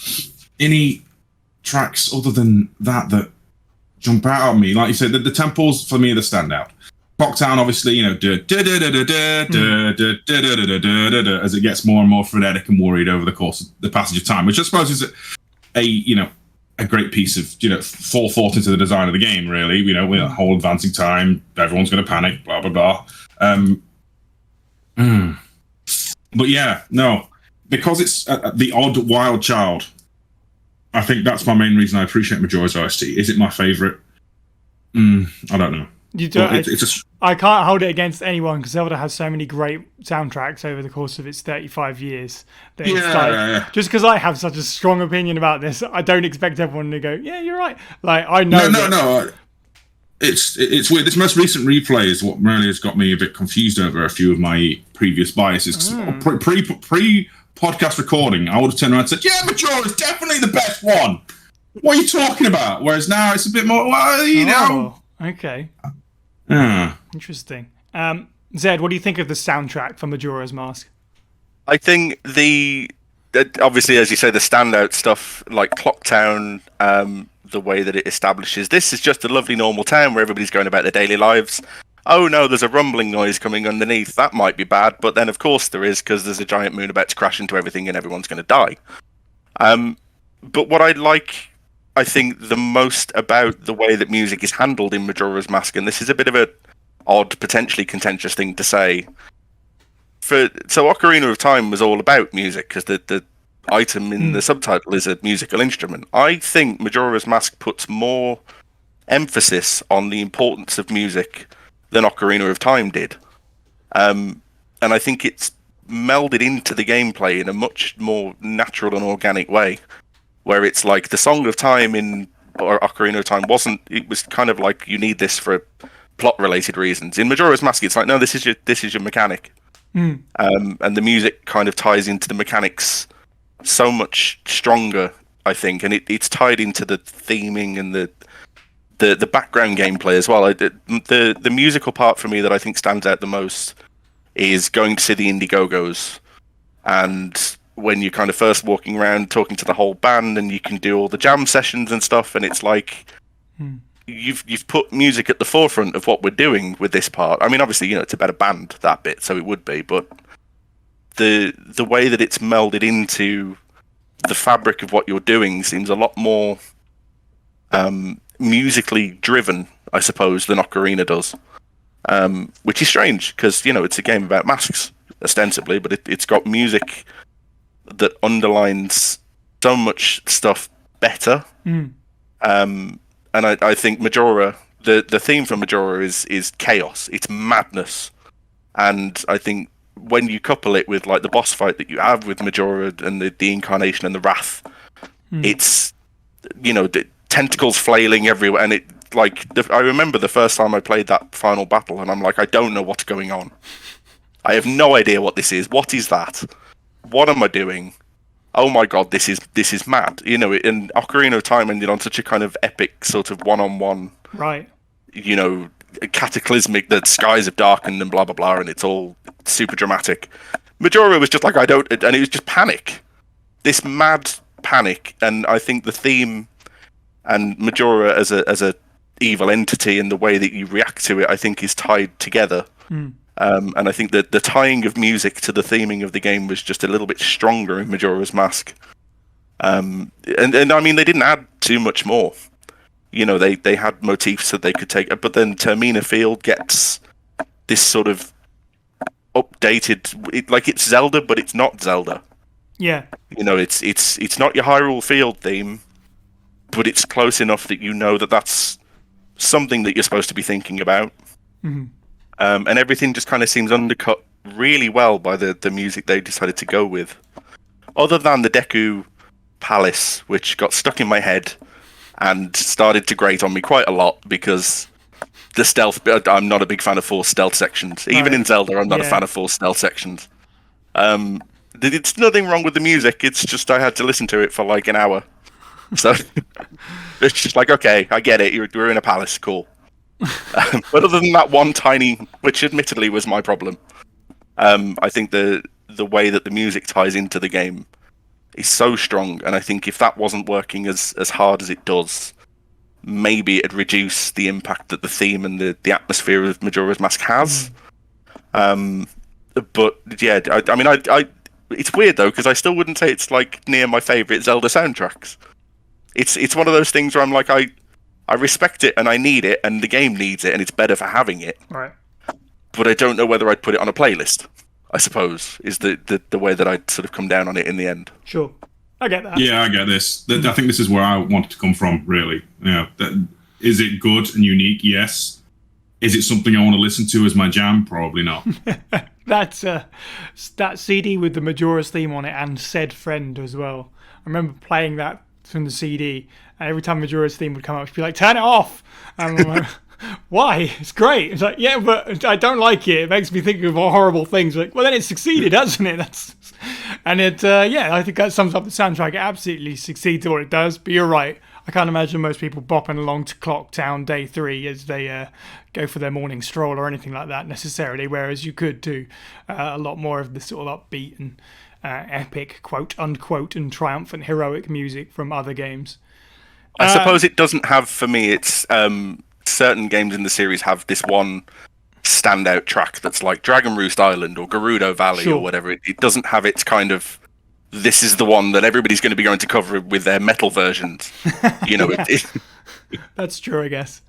any tracks other than that jump out at me. Like you said, the temples for me are the standout. Clocktown, obviously, as it gets more and more frenetic and worried over the course of the passage of time, which I suppose is a great piece of forethought into the design of the game. Really, with the whole advancing time, everyone's going to panic, blah blah blah. But yeah, no, because it's the odd wild child. I think that's my main reason I appreciate Majora's OST. Is it my favorite? I don't know. You don't. I can't hold it against anyone because Zelda has so many great soundtracks over the course of its 35 years. That just because I have such a strong opinion about this, I don't expect everyone to go, "Yeah, you're right." Like I know. No. It's weird. This most recent replay is what really has got me a bit confused over a few of my previous biases. Pre-podcast recording, I would have turned around and said, "Yeah, Majora is definitely the best one." What are you talking about? Whereas now it's a bit more, Okay. Yeah. Interesting. Zed, what do you think of the soundtrack for Majora's Mask? I think obviously, as you say, the standout stuff like Clocktown, the way that it establishes this is just a lovely normal town where everybody's going about their daily lives. Oh no, there's a rumbling noise coming underneath. That might be bad, but then of course there is, because there's a giant moon about to crash into everything and everyone's going to die. But what I think the most about the way that music is handled in Majora's Mask, and this is a bit of a odd, potentially contentious thing to say. So Ocarina of Time was all about music, because the item in the subtitle is a musical instrument. I think Majora's Mask puts more emphasis on the importance of music than Ocarina of Time did. And I think it's melded into the gameplay in a much more natural and organic way, where it's like the Song of Time in Ocarina of Time it was kind of like you need this for plot-related reasons. In Majora's Mask, it's like, no, this is your mechanic. And the music kind of ties into the mechanics so much stronger, I think, and it's tied into the theming and the background gameplay as well. The musical part for me that I think stands out the most is going to see the Indiegogos, and when you're kind of first walking around talking to the whole band, and you can do all the jam sessions and stuff, and it's like you've put music at the forefront of what we're doing with this part. I mean, obviously, it's a better band, that bit, so it would be, but the way that it's melded into the fabric of what you're doing seems a lot more musically driven, I suppose, than Ocarina does, which is strange because it's a game about masks ostensibly, but it's got music that underlines so much stuff better. And I think Majora, the theme for Majora is chaos, it's madness, and I think when you couple it with like the boss fight that you have with Majora and the incarnation and the wrath, it's the tentacles flailing everywhere, and I remember the first time I played that final battle, and I'm like, I don't know what's going on. I have no idea what this is. What is that? What am I doing? Oh my god, this is mad. And Ocarina of Time ended on such a kind of epic sort of one-on-one, right? Cataclysmic. The skies have darkened and blah blah blah, and it's all super dramatic. Majora was just like, and it was just panic. This mad panic, and I think the theme and Majora as a evil entity and the way that you react to it, I think, is tied together. And I think that the tying of music to the theming of the game was just a little bit stronger in Majora's Mask. And I mean, they didn't add too much more. You know, they had motifs that they could take, but then Termina Field gets this sort of updated, like it's Zelda, but it's not Zelda. Yeah. You know, it's not your Hyrule Field theme, but it's close enough that you know that that's something that you're supposed to be thinking about. Mm-hmm. And everything just kind of seems undercut really well by the music they decided to go with. Other than the Deku Palace, which got stuck in my head and started to grate on me quite a lot because the stealth... I'm not a big fan of forced stealth sections. Even in Zelda, I'm not a fan of forced stealth sections. It's nothing wrong with the music, it's just I had to listen to it for like an hour. So it's just like, okay, I get it, we're in a palace, cool. But other than that one tiny, which admittedly was my problem, I think the way that the music ties into the game is so strong, and I think if that wasn't working as hard as it does, maybe it'd reduce the impact that the theme and the atmosphere of Majora's Mask has. But yeah, I mean, I it's weird though, because I still wouldn't say it's like near my favourite Zelda soundtracks. It's one of those things where I'm like, I respect it and I need it and the game needs it and it's better for having it. Right. But I don't know whether I'd put it on a playlist, I suppose, is the way that I'd sort of come down on it in the end. Sure. I get that. Yeah, I get this. I think this is where I wanted to come from, really. You know, is it good and unique? Yes. Is it something I want to listen to as my jam? Probably not. That's that CD with the Majora's theme on it and Said Friend as well. I remember playing that from the CD, and every time Majora's theme would come up, she'd be like, "Turn it off!" And I'm like, "Why? It's great." It's like, "Yeah, but I don't like it. It makes me think of horrible things." Like, well, then it succeeded, hasn't it? And I think that sums up the soundtrack. It absolutely succeeds at what it does. But you're right. I can't imagine most people bopping along to Clock Town Day 3 as they go for their morning stroll or anything like that necessarily, whereas you could do a lot more of the sort of upbeat and epic, quote unquote, and triumphant heroic music from other games. I suppose it doesn't have, for me, it's certain games in the series have this one standout track that's like Dragon Roost Island or Gerudo Valley or whatever. It doesn't have its kind of, this is the one that everybody's going to be going to cover with their metal versions. You know, That's true, I guess.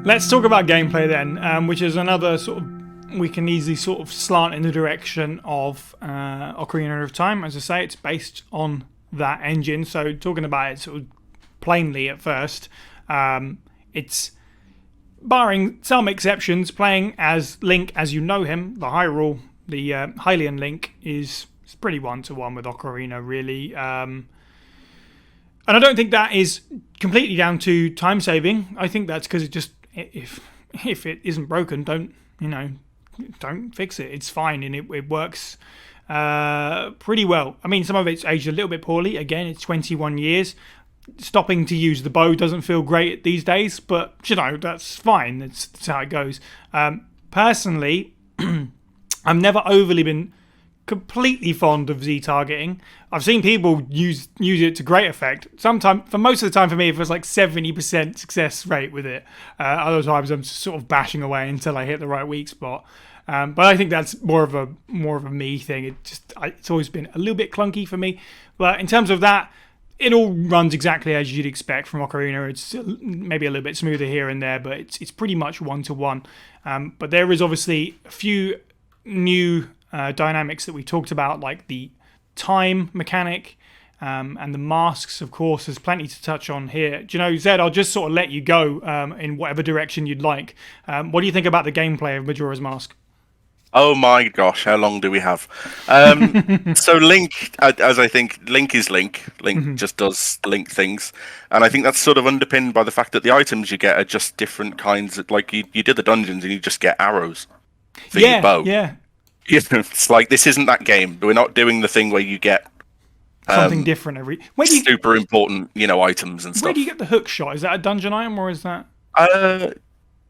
Let's talk about gameplay then, which is another sort of, we can easily sort of slant in the direction of Ocarina of Time. As I say, it's based on that engine. So talking about it sort of plainly at first, it's, barring some exceptions, playing as Link as you know him, the Hylian Link is pretty one-to-one with Ocarina, really. And I don't think that is completely down to time saving. I think that's because it just, if it isn't broken, don't fix it. It's fine, and it works pretty well. I mean, some of it's aged a little bit poorly. Again, it's 21 years. Stopping to use the bow doesn't feel great these days, but that's fine. That's how it goes. Personally, I've never overly been completely fond of Z targeting. I've seen people use it to great effect. For most of the time, for me, it was like 70% success rate with it. Other times, I'm sort of bashing away until I hit the right weak spot. But I think that's more of a me thing. It's always been a little bit clunky for me. But in terms of that, it all runs exactly as you'd expect from Ocarina. It's maybe a little bit smoother here and there, but it's pretty much one-to-one. But there is obviously a few new dynamics that we talked about, like the time mechanic and the masks, of course. There's plenty to touch on here. Do you know, Zed, I'll just sort of let you go in whatever direction you'd like. What do you think about the gameplay of Majora's Mask? Oh my gosh, how long do we have? So Link, as I think, Link is Link. Link just does Link things. And I think that's sort of underpinned by the fact that the items you get are just different kinds. Like, you did the dungeons and you just get arrows for your bow. Yeah. It's like, this isn't that game. We're not doing the thing where you get something different every... super important, items and stuff. Where do you get the hook shot? Is that a dungeon item, or is that...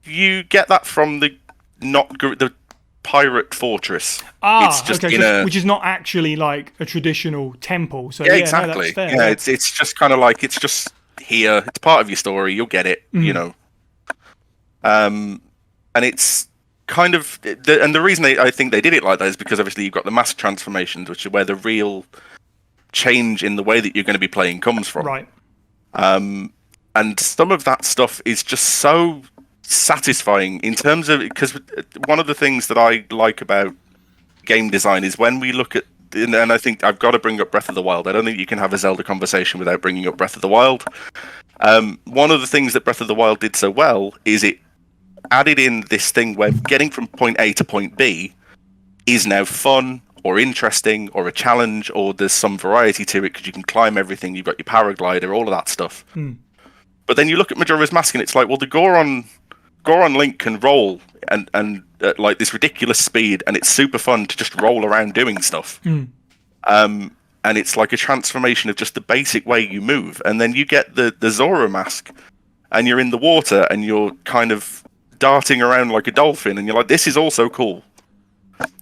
You get that from the pirate fortress. It's just which is not actually like a traditional temple. So exactly. No, that's fair. It's just kind of like, it's just here. It's part of your story. You'll get it. And it's kind of the reason I think they did it like that is because obviously you've got the mask transformations, which are where the real change in the way that you're going to be playing comes from. Right. And some of that stuff is just so satisfying in terms of, because one of the things that I like about game design is when we look at, and I think I've got to bring up Breath of the Wild. I don't think you can have a Zelda conversation without bringing up Breath of the Wild. One of the things that Breath of the Wild did so well is it added in this thing where getting from point A to point B is now fun or interesting or a challenge, or there's some variety to it because you can climb everything. You've got your paraglider, all of that stuff. But then you look at Majora's Mask and it's like, well, the Goron Link can roll and at like this ridiculous speed, and it's super fun to just roll around doing stuff. And it's like a transformation of just the basic way you move. And then you get the Zora Mask, and you're in the water and you're kind of darting around like a dolphin, and you're like, this is also cool.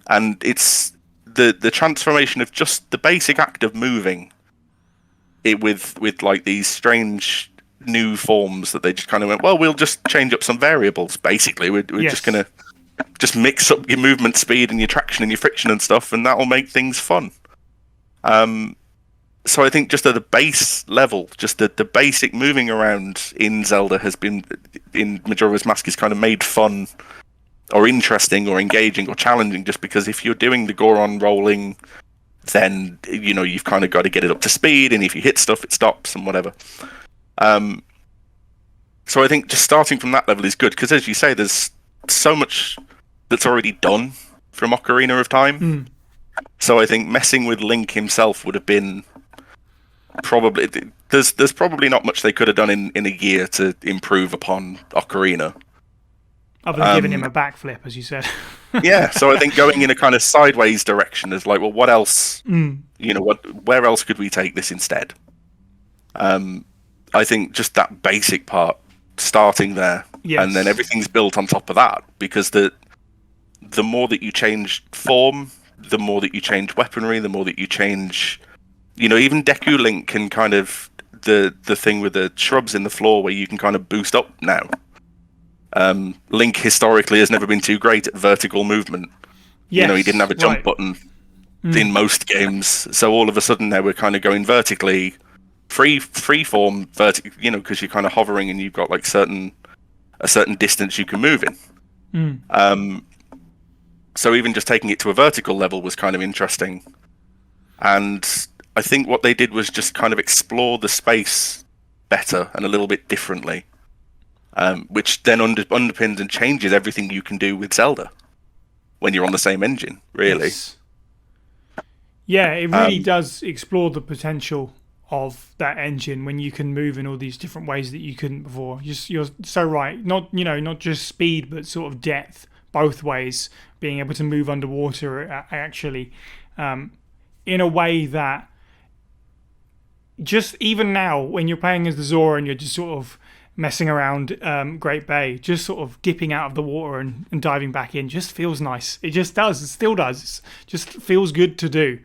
And it's the transformation of just the basic act of moving it with like these strange new forms that they just kind of went, well, we'll just change up some variables. Basically, we're just gonna just mix up your movement speed and your traction and your friction and stuff, and that'll make things fun. So I think just at the base level, just the basic moving around in Zelda has been, in Majora's Mask, is kind of made fun or interesting or engaging or challenging, just because if you're doing the Goron rolling, then you've kind of got to get it up to speed, and if you hit stuff it stops and whatever. So I think just starting from that level is good, because as you say, there's so much that's already done from Ocarina of Time. So I think messing with Link himself would have been probably, there's probably not much they could have done in a year to improve upon Ocarina. Other than giving him a backflip, as you said. Yeah, so I think going in a kind of sideways direction is like, well, what else? Where else could we take this instead? I think just that basic part, starting there, and then everything's built on top of that, because the more that you change form, the more that you change weaponry, the more that you change, even Deku Link can kind of, the thing with the shrubs in the floor where you can kind of boost up now. Link historically has never been too great at vertical movement. He didn't have a jump button in most games, so all of a sudden now we're kind of going vertically, free form, because you're kind of hovering and you've got like certain a certain distance you can move in. So even just taking it to a vertical level was kind of interesting. And I think what they did was just kind of explore the space better and a little bit differently, which then underpins and changes everything you can do with Zelda when you're on the same engine, really. Yes. Yeah, it really does explore the potential of that engine when you can move in all these different ways that you couldn't before. You're so right. Not just speed, but sort of depth both ways. Being able to move underwater actually, in a way that just even now when you're playing as the Zora and you're just sort of messing around Great Bay, just sort of dipping out of the water and diving back in just feels nice. It just does. It still does. It just feels good to do.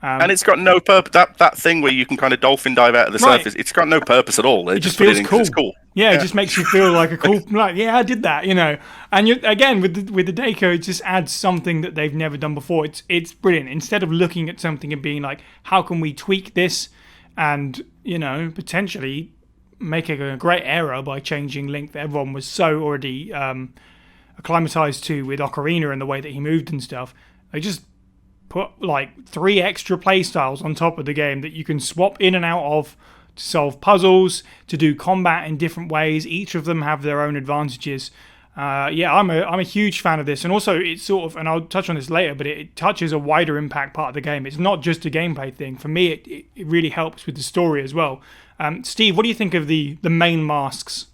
And it's got no purpose. That thing where you can kind of dolphin dive out of the surface, it's got no purpose at all. It just feels cool. It's cool. Yeah, it just makes you feel like a cool, like, yeah, I did that, And again, with the Deco, it just adds something that they've never done before. It's brilliant. Instead of looking at something and being like, how can we tweak this and, potentially making a great error by changing Link that everyone was so already acclimatized to with Ocarina and the way that he moved and stuff. They just put like 3 extra play styles on top of the game that you can swap in and out of to solve puzzles, to do combat in different ways. Each of them have their own advantages. I'm a huge fan of this, and also it's sort of, and I'll touch on this later, but it touches a wider impact part of the game. It's not just a gameplay thing. For me, it really helps with the story as well. Steve, what do you think of the main masks?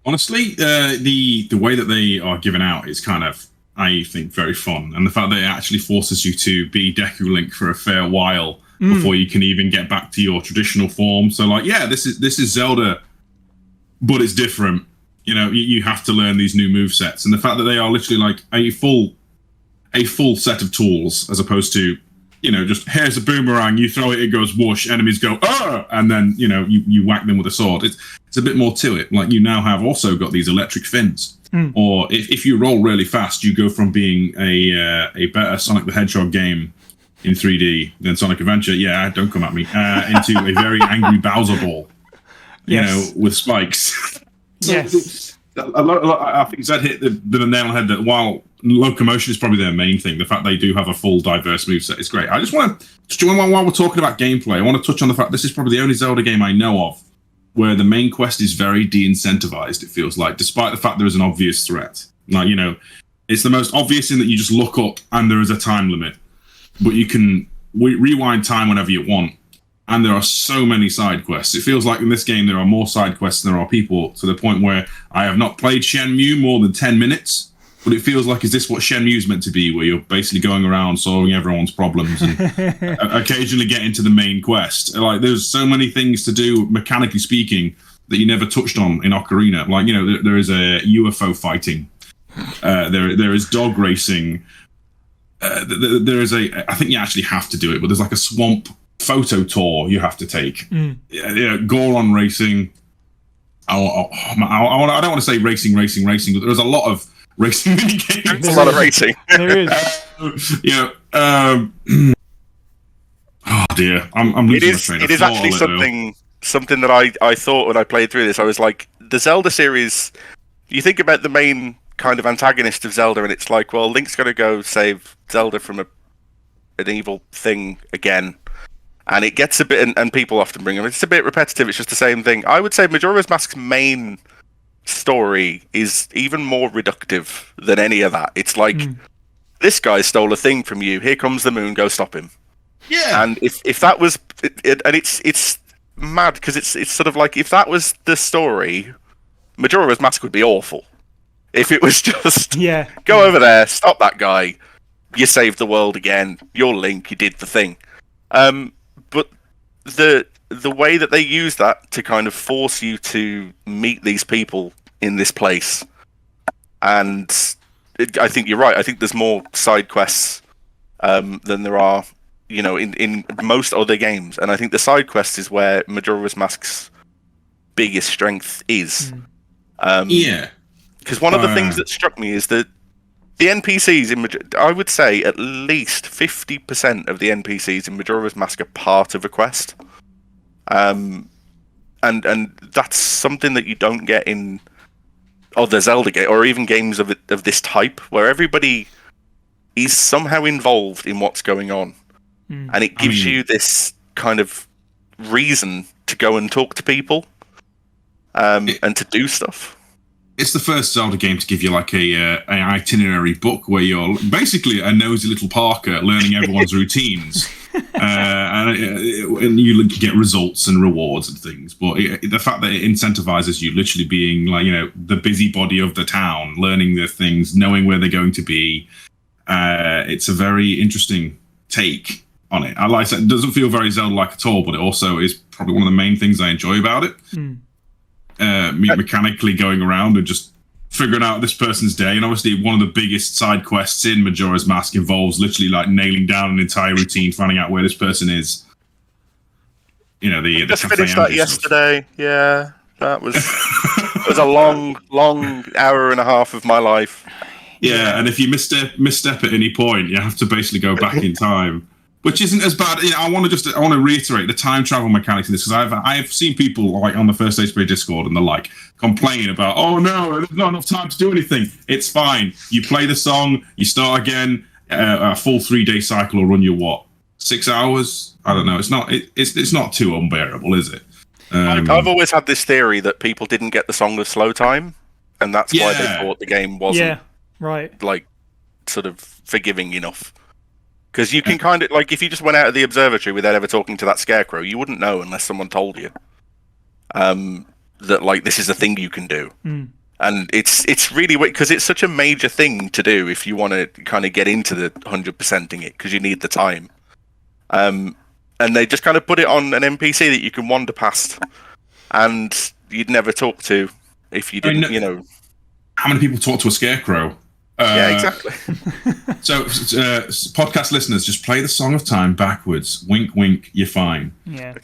Honestly, the way that they are given out is kind of, I think, very fun, and the fact that it actually forces you to be Deku Link for a fair while before you can even get back to your traditional form. So, like, yeah, this is Zelda, but it's different. You have to learn these new movesets, and the fact that they are literally like a full set of tools, as opposed to, just here's a boomerang, you throw it, it goes whoosh, enemies go and then you whack them with a sword. It's a bit more to it. Like, you now have also got these electric fins. Or if you roll really fast, you go from being a better Sonic the Hedgehog game in 3D than Sonic Adventure. Yeah, don't come at me. Into a very angry Bowser ball, with spikes. Yes. I think Zed hit the nail on the head that while locomotion is probably their main thing, the fact they do have a full diverse moveset is great. I just want to, while we're talking about gameplay, I want to touch on the fact this is probably the only Zelda game I know of where the main quest is very de-incentivized, it feels like, despite the fact there is an obvious threat. Like, it's the most obvious in that you just look up and there is a time limit, but you can rewind time whenever you want. And there are so many side quests. It feels like in this game there are more side quests than there are people, to the point where I have not played Shenmue more than 10 minutes, but it feels like, is this what Shenmue's meant to be, where you're basically going around solving everyone's problems and occasionally getting to the main quest? Like, there's so many things to do, mechanically speaking, that you never touched on in Ocarina. Like, there is a UFO fighting. There is dog racing. There is I think you actually have to do it, but there's like a swamp photo tour you have to take. Goron racing. I don't want to say racing, but there's a lot of racing mini games. There's a lot of racing. There is. Oh dear, I'm losing my train of It is thought actually something that I thought when I played through this. I was like, the Zelda series. You think about the main kind of antagonist of Zelda, and it's like, well, Link's got to go save Zelda from an evil thing again. And it gets a bit, and people often bring them, it's a bit repetitive, it's just the same thing. I would say Majora's Mask's main story is even more reductive than any of that. It's like, this guy stole a thing from you, here comes the moon, go stop him. Yeah. And if that was, and it's mad, because it's sort of like, if that was the story, Majora's Mask would be awful. If it was just, go over there, stop that guy, you saved the world again, you're Link, you did the thing. But the way that they use that to kind of force you to meet these people in this place, and I think you're right. I think there's more side quests than there are, in most other games. And I think the side quest is where Majora's Mask's biggest strength is. Because one of the things that struck me is that the NPCs I would say at least 50% of the NPCs in Majora's Mask are part of a quest, and that's something that you don't get in other Zelda game, or even games of this type, where everybody is somehow involved in what's going on, and it gives you this kind of reason to go and talk to people, and to do stuff. It's the first Zelda game to give you like an itinerary book where you're basically a nosy little Parker learning everyone's routines, and you get results and rewards and things. But the fact that it incentivizes you literally being like, the busybody of the town, learning the things, knowing where they're going to be, it's a very interesting take on it. I like it. It doesn't feel very Zelda-like at all, but it also is probably one of the main things I enjoy about it. Mechanically going around and just figuring out this person's day. And obviously one of the biggest side quests in Majora's Mask involves literally like nailing down an entire routine, finding out where this person is. The just finished that yesterday. Yeah, that was it was a long hour and a half of my life. Yeah, and if you misstep at any point, you have to basically go back in time. Which isn't as bad. I want to reiterate the time travel mechanics in this, because I've seen people like on the First Aid Spray Discord and they're like complaining about, oh no, there's not enough time to do anything. It's fine. You play the song, you start again. A full 3-day cycle will run you 6 hours? I don't know. It's not too unbearable, is it? I've always had this theory that people didn't get the Song of Slow Time, and that's why they thought the game wasn't like sort of forgiving enough. Because you can kind of, like, if you just went out of the observatory without ever talking to that scarecrow, you wouldn't know unless someone told you that, like, this is a thing you can do. And it's really weird, because it's such a major thing to do if you want to kind of get into the 100%ing it, because you need the time. And they just kind of put it on an NPC that you can wander past, and you'd never talk to if you didn't, How many people talk to a scarecrow? Yeah, exactly. So, podcast listeners, just play the Song of Time backwards. Wink, wink, you're fine. Yeah.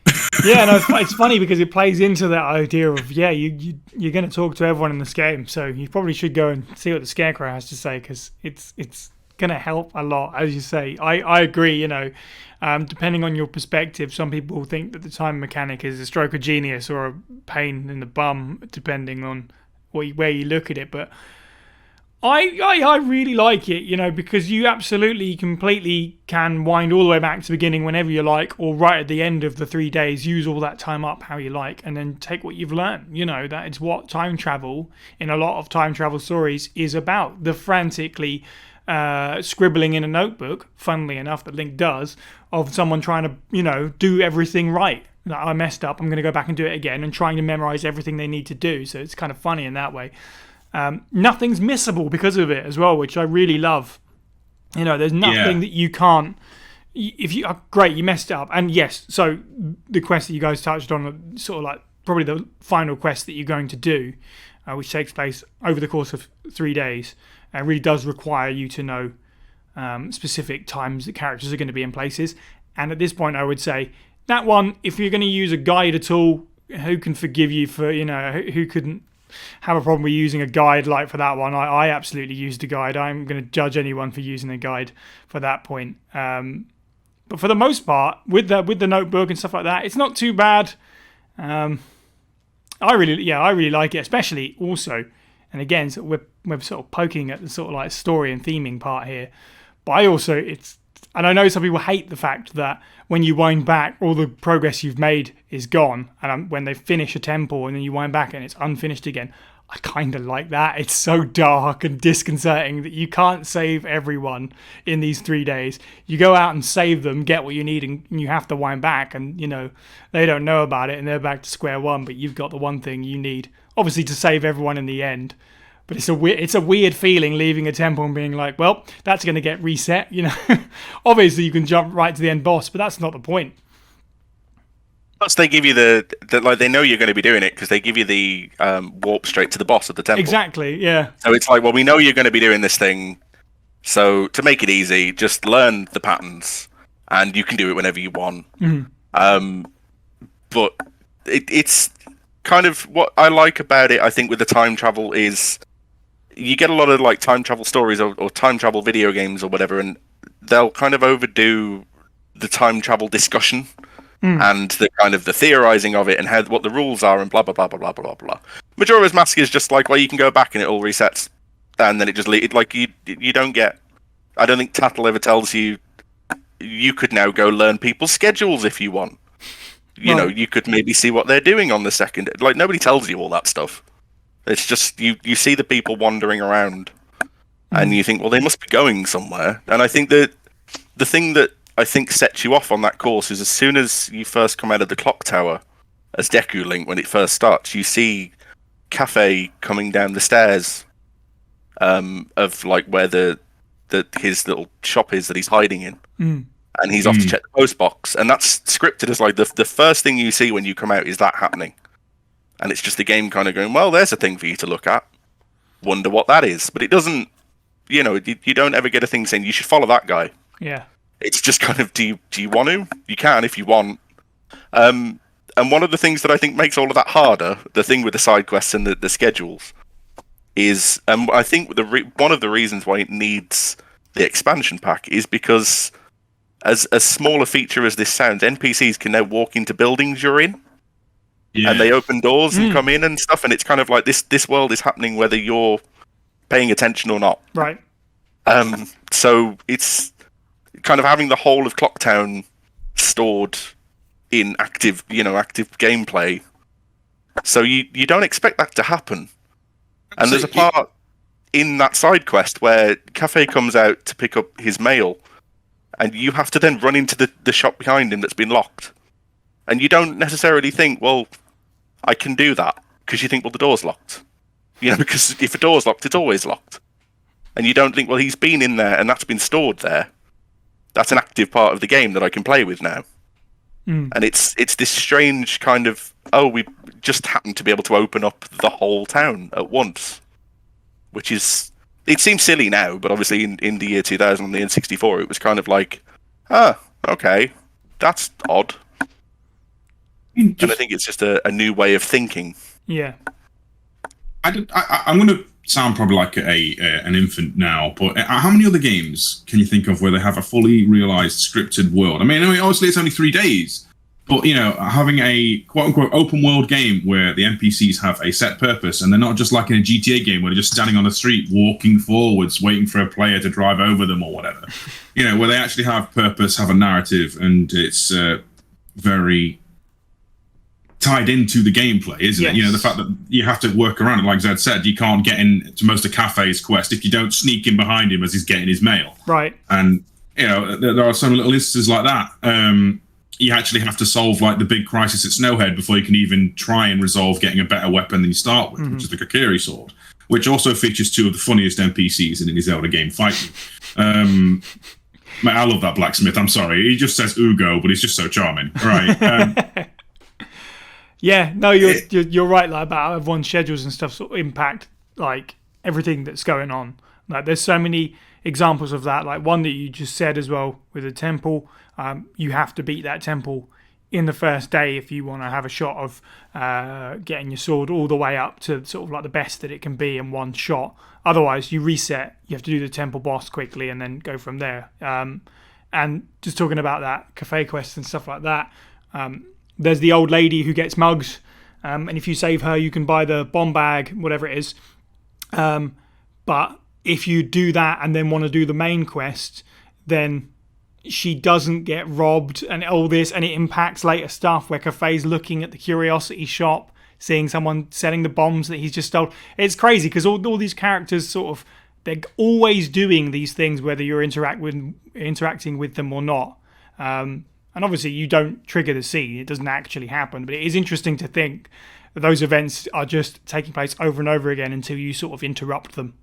It's funny because it plays into that idea of, you're going to talk to everyone in this game, so you probably should go and see what the Scarecrow has to say, because it's going to help a lot, as you say. I agree, depending on your perspective, some people think that the time mechanic is a stroke of genius or a pain in the bum, depending on where you look at it, but I really like it, because you absolutely completely can wind all the way back to the beginning whenever you like, or right at the end of the 3 days, use all that time up how you like, and then take what you've learned. That is what time travel in a lot of time travel stories is about. The frantically scribbling in a notebook, funnily enough, that Link does, of someone trying to, do everything right. I messed up, I'm going to go back and do it again, and trying to memorize everything they need to do. So it's kind of funny in that way. Nothing's missable because of it as well, which I really love. There's nothing that you can't. If you are great, you messed up, and yes. So the quest that you guys touched on, sort of like probably the final quest that you're going to do, which takes place over the course of 3 days, really does require you to know specific times that characters are going to be in places. And at this point, I would say that one, if you're going to use a guide at all, who can forgive you for who couldn't have a problem with using a guide like for that one? I absolutely used a guide. I'm going to judge anyone for using a guide for that point. But for the most part, with the notebook and stuff like that, it's not too bad. I really like it, especially also, and again, so we're sort of poking at the sort of like story and theming part here. But and I know some people hate the fact that when you wind back, all the progress you've made is gone. And when they finish a temple and then you wind back and it's unfinished again, I kind of like that. It's so dark and disconcerting that you can't save everyone in these 3 days. You go out and save them, get what you need, and you have to wind back. And, they don't know about it and they're back to square one, but you've got the one thing you need, obviously, to save everyone in the end. But it's a weird feeling leaving a temple and being like, well, that's going to get reset. Obviously you can jump right to the end boss, but that's not the point. Plus, they give you the like, they know you're going to be doing it because they give you the warp straight to the boss of the temple. Exactly, yeah. So it's like, well, we know you're going to be doing this thing, so to make it easy, just learn the patterns, and you can do it whenever you want. Mm-hmm. But it's kind of what I like about it. I think with the time travel is, you get a lot of like time travel stories or time travel video games or whatever, and they'll kind of overdo the time travel discussion and the kind of the theorizing of it and what the rules are and blah blah blah blah blah blah blah. Majora's Mask is just like, well, you can go back and it all resets, and then it just like you don't get. I don't think Tattle ever tells you you could now go learn people's schedules if you want. You know, you could maybe see what they're doing on the second. Like, nobody tells you all that stuff. It's just you see the people wandering around, and you think, well, they must be going somewhere. And I think that the thing that I think sets you off on that course is as soon as you first come out of the clock tower as Deku Link, when it first starts, you see Cafe coming down the stairs of like where his little shop is that he's hiding in. And he's off to check the post box, and that's scripted as like the first thing you see when you come out is that happening, and it's just the game kind of going, well, there's a thing for you to look at, wonder what that is, but it doesn't, you know, you don't ever get a thing saying you should follow that guy. Yeah, it's just kind of, do you want to? You can if you want. And one of the things that I think makes all of that harder, the thing with the side quests and the schedules, is I think one of the reasons why it needs the expansion pack is because, as small a feature as this sounds, NPCs can now walk into buildings you're in, and they open doors and come in and stuff, and it's kind of like this world is happening whether you're paying attention or not. Right. So it's kind of having the whole of Clocktown stored in active gameplay. So you don't expect that to happen. And so there's a part in that side quest where Cafe comes out to pick up his mail, and you have to then run into the shop behind him that's been locked. And you don't necessarily think, well, I can do that, because you think, well, the door's locked. You know, because if a door's locked, it's always locked. And you don't think, well, he's been in there and that's been stored there. That's an active part of the game that I can play with now. And it's this strange kind of, we just happen to be able to open up the whole town at once. Which is, it seems silly now, but obviously in the year 2000 on the N64, it was kind of like, okay, that's odd. And I think it's just a new way of thinking. Yeah. I'm going to sound probably like an infant now, but how many other games can you think of where they have a fully realized scripted world? I mean, obviously it's only 3 days, but, you know, having a quote-unquote open world game where the NPCs have a set purpose, and they're not just like in a GTA game where they're just standing on the street, walking forwards, waiting for a player to drive over them or whatever. You know, where they actually have purpose, have a narrative, and it's very tied into the gameplay, isn't it? You know, the fact that you have to work around it, like Zed said, you can't get into most of Cafe's quest if you don't sneak in behind him as he's getting his mail. Right. And, you know, there are some little instances like that. You actually have to solve, like, the big crisis at Snowhead before you can even try and resolve getting a better weapon than you start with, which is the Kokiri sword, which also features 2 of the funniest NPCs in any Zelda game fighting. I love that blacksmith, I'm sorry. He just says Ugo, but he's just so charming. Right. Yeah, no, you're right, like, about everyone's schedules and stuff sort of impact like everything that's going on. Like, there's so many examples of that. Like one that you just said as well with the temple. You have to beat that temple in the first day if you want to have a shot of getting your sword all the way up to sort of like the best that it can be in one shot. Otherwise, you reset. You have to do the temple boss quickly and then go from there. And just talking about that cafe quest and stuff like that. There's the old lady who gets mugs, and if you save her, you can buy the bomb bag, whatever it is. But if you do that and then want to do the main quest, then she doesn't get robbed and all this, and it impacts later stuff where Cafe's looking at the curiosity shop, seeing someone selling the bombs that he's just stole. It's crazy because all these characters sort of, they're always doing these things whether you're interacting with them or not. And obviously you don't trigger the scene, it doesn't actually happen, but it is interesting to think that those events are just taking place over and over again until you sort of interrupt them.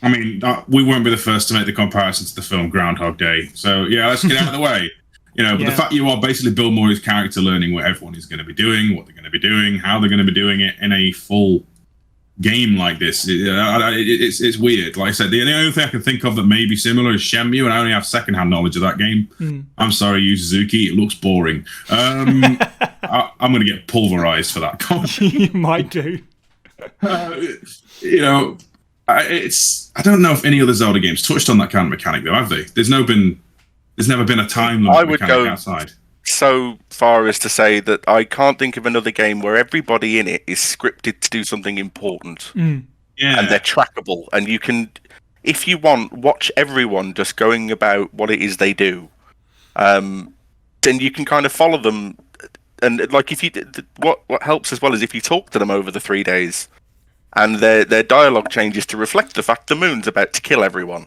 I mean, we won't be the first to make the comparison to the film Groundhog Day, so yeah, let's get out of the way. You know, but the fact you are basically Bill Murray's character learning what everyone is going to be doing, what they're going to be doing, how they're going to be doing it in a full game like this, it's weird. Like I said, the only thing I can think of that may be similar is Shenmue, and I only have secondhand knowledge of that game. I'm sorry, Yu Suzuki, it looks boring. I'm going to get pulverized for that comment. You might do. You know, I don't know if any other Zelda games touched on that kind of mechanic, though, have they? There's never been a time limit mechanic outside. so far as to say that I can't think of another game where everybody in it is scripted to do something important, and they're trackable, and you can, if you want, watch everyone just going about what it is they do. Then you can kind of follow them, and like if you what helps as well is if you talk to them over the 3 days, and their dialogue changes to reflect the fact the moon's about to kill everyone,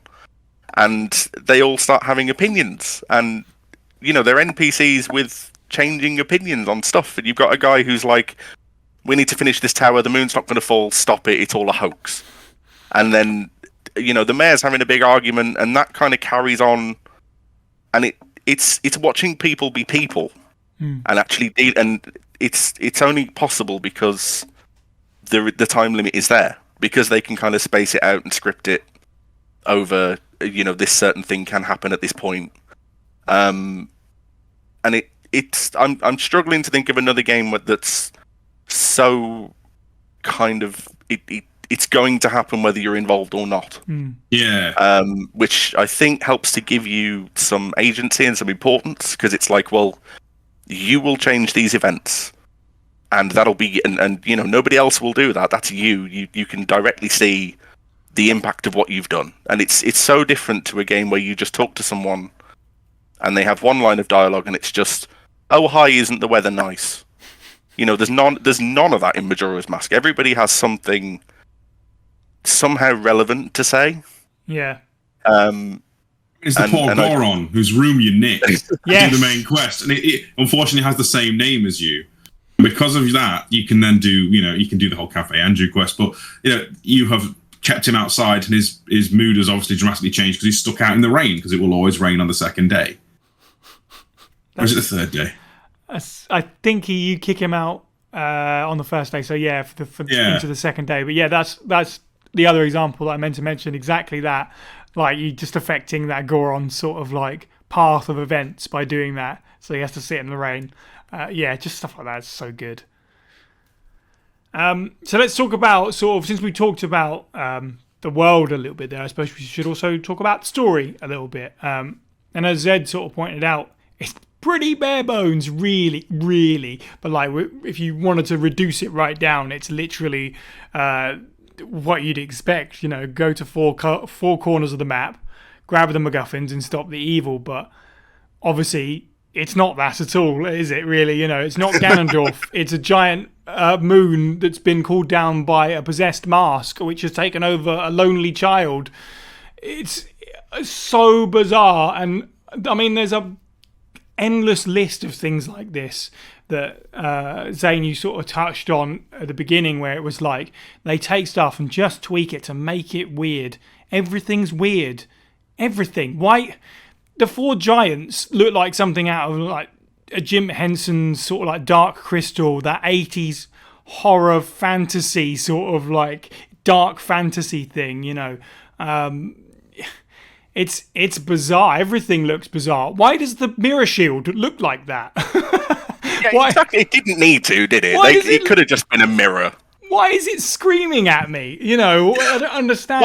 and they all start having opinions, and they're NPCs with changing opinions on stuff, and you've got a guy who's like, "We need to finish this tower. The moon's not going to fall. Stop it. It's all a hoax." And then the mayor's having a big argument, and that kind of carries on, and it's watching people be people, and actually, and it's only possible because the time limit is there, because they can kind of space it out and script it over. This certain thing can happen at this point, and I'm struggling to think of another game that's so kind of it's going to happen whether you're involved or not. Yeah. Which I think helps to give you some agency and some importance, because it's like, well, you will change these events, and that'll be, and nobody else will do that. That's you. You can directly see the impact of what you've done, and it's so different to a game where you just talk to someone, and they have one line of dialogue, and it's just, "Oh, hi, isn't the weather nice?" There's none of that in Majora's Mask. Everybody has something somehow relevant to say. Yeah. It's the poor Goron whose room you nicked to do the main quest, and it unfortunately has the same name as you. Because of that, you can then do you can do the whole Cafe Andrew quest, but you have kept him outside, and his mood has obviously dramatically changed because he's stuck out in the rain, because it will always rain on the second day. Or is it the third day? I think you kick him out on the first day, so into the second day. But that's the other example that I meant to mention, exactly that. Like, you just affecting that Goron sort of like path of events by doing that, so he has to sit in the rain. Just stuff like that. It's so good. So let's talk about since we talked about the world a little bit there, I suppose we should also talk about the story a little bit. And as Zed sort of pointed out, it's pretty bare bones, really, really. But like, if you wanted to reduce it right down, it's literally what you'd expect. Go to four corners of the map, grab the MacGuffins, and stop the evil. But obviously, it's not that at all, is it? Really, it's not Ganondorf. It's a giant moon that's been called down by a possessed mask, which has taken over a lonely child. It's so bizarre, and I mean, there's a endless list of things like this that Zayne, you sort of touched on at the beginning, where it was like they take stuff and just tweak it to make it weird. Everything's weird. Everything. Why? The four giants look like something out of like a Jim Henson sort of like Dark Crystal, that 80s horror fantasy sort of like dark fantasy thing, It's bizarre. Everything looks bizarre. Why does the mirror shield look like that? Why? Exactly. It didn't need to, did it? It could have just been a mirror. Why is it screaming at me? I don't understand.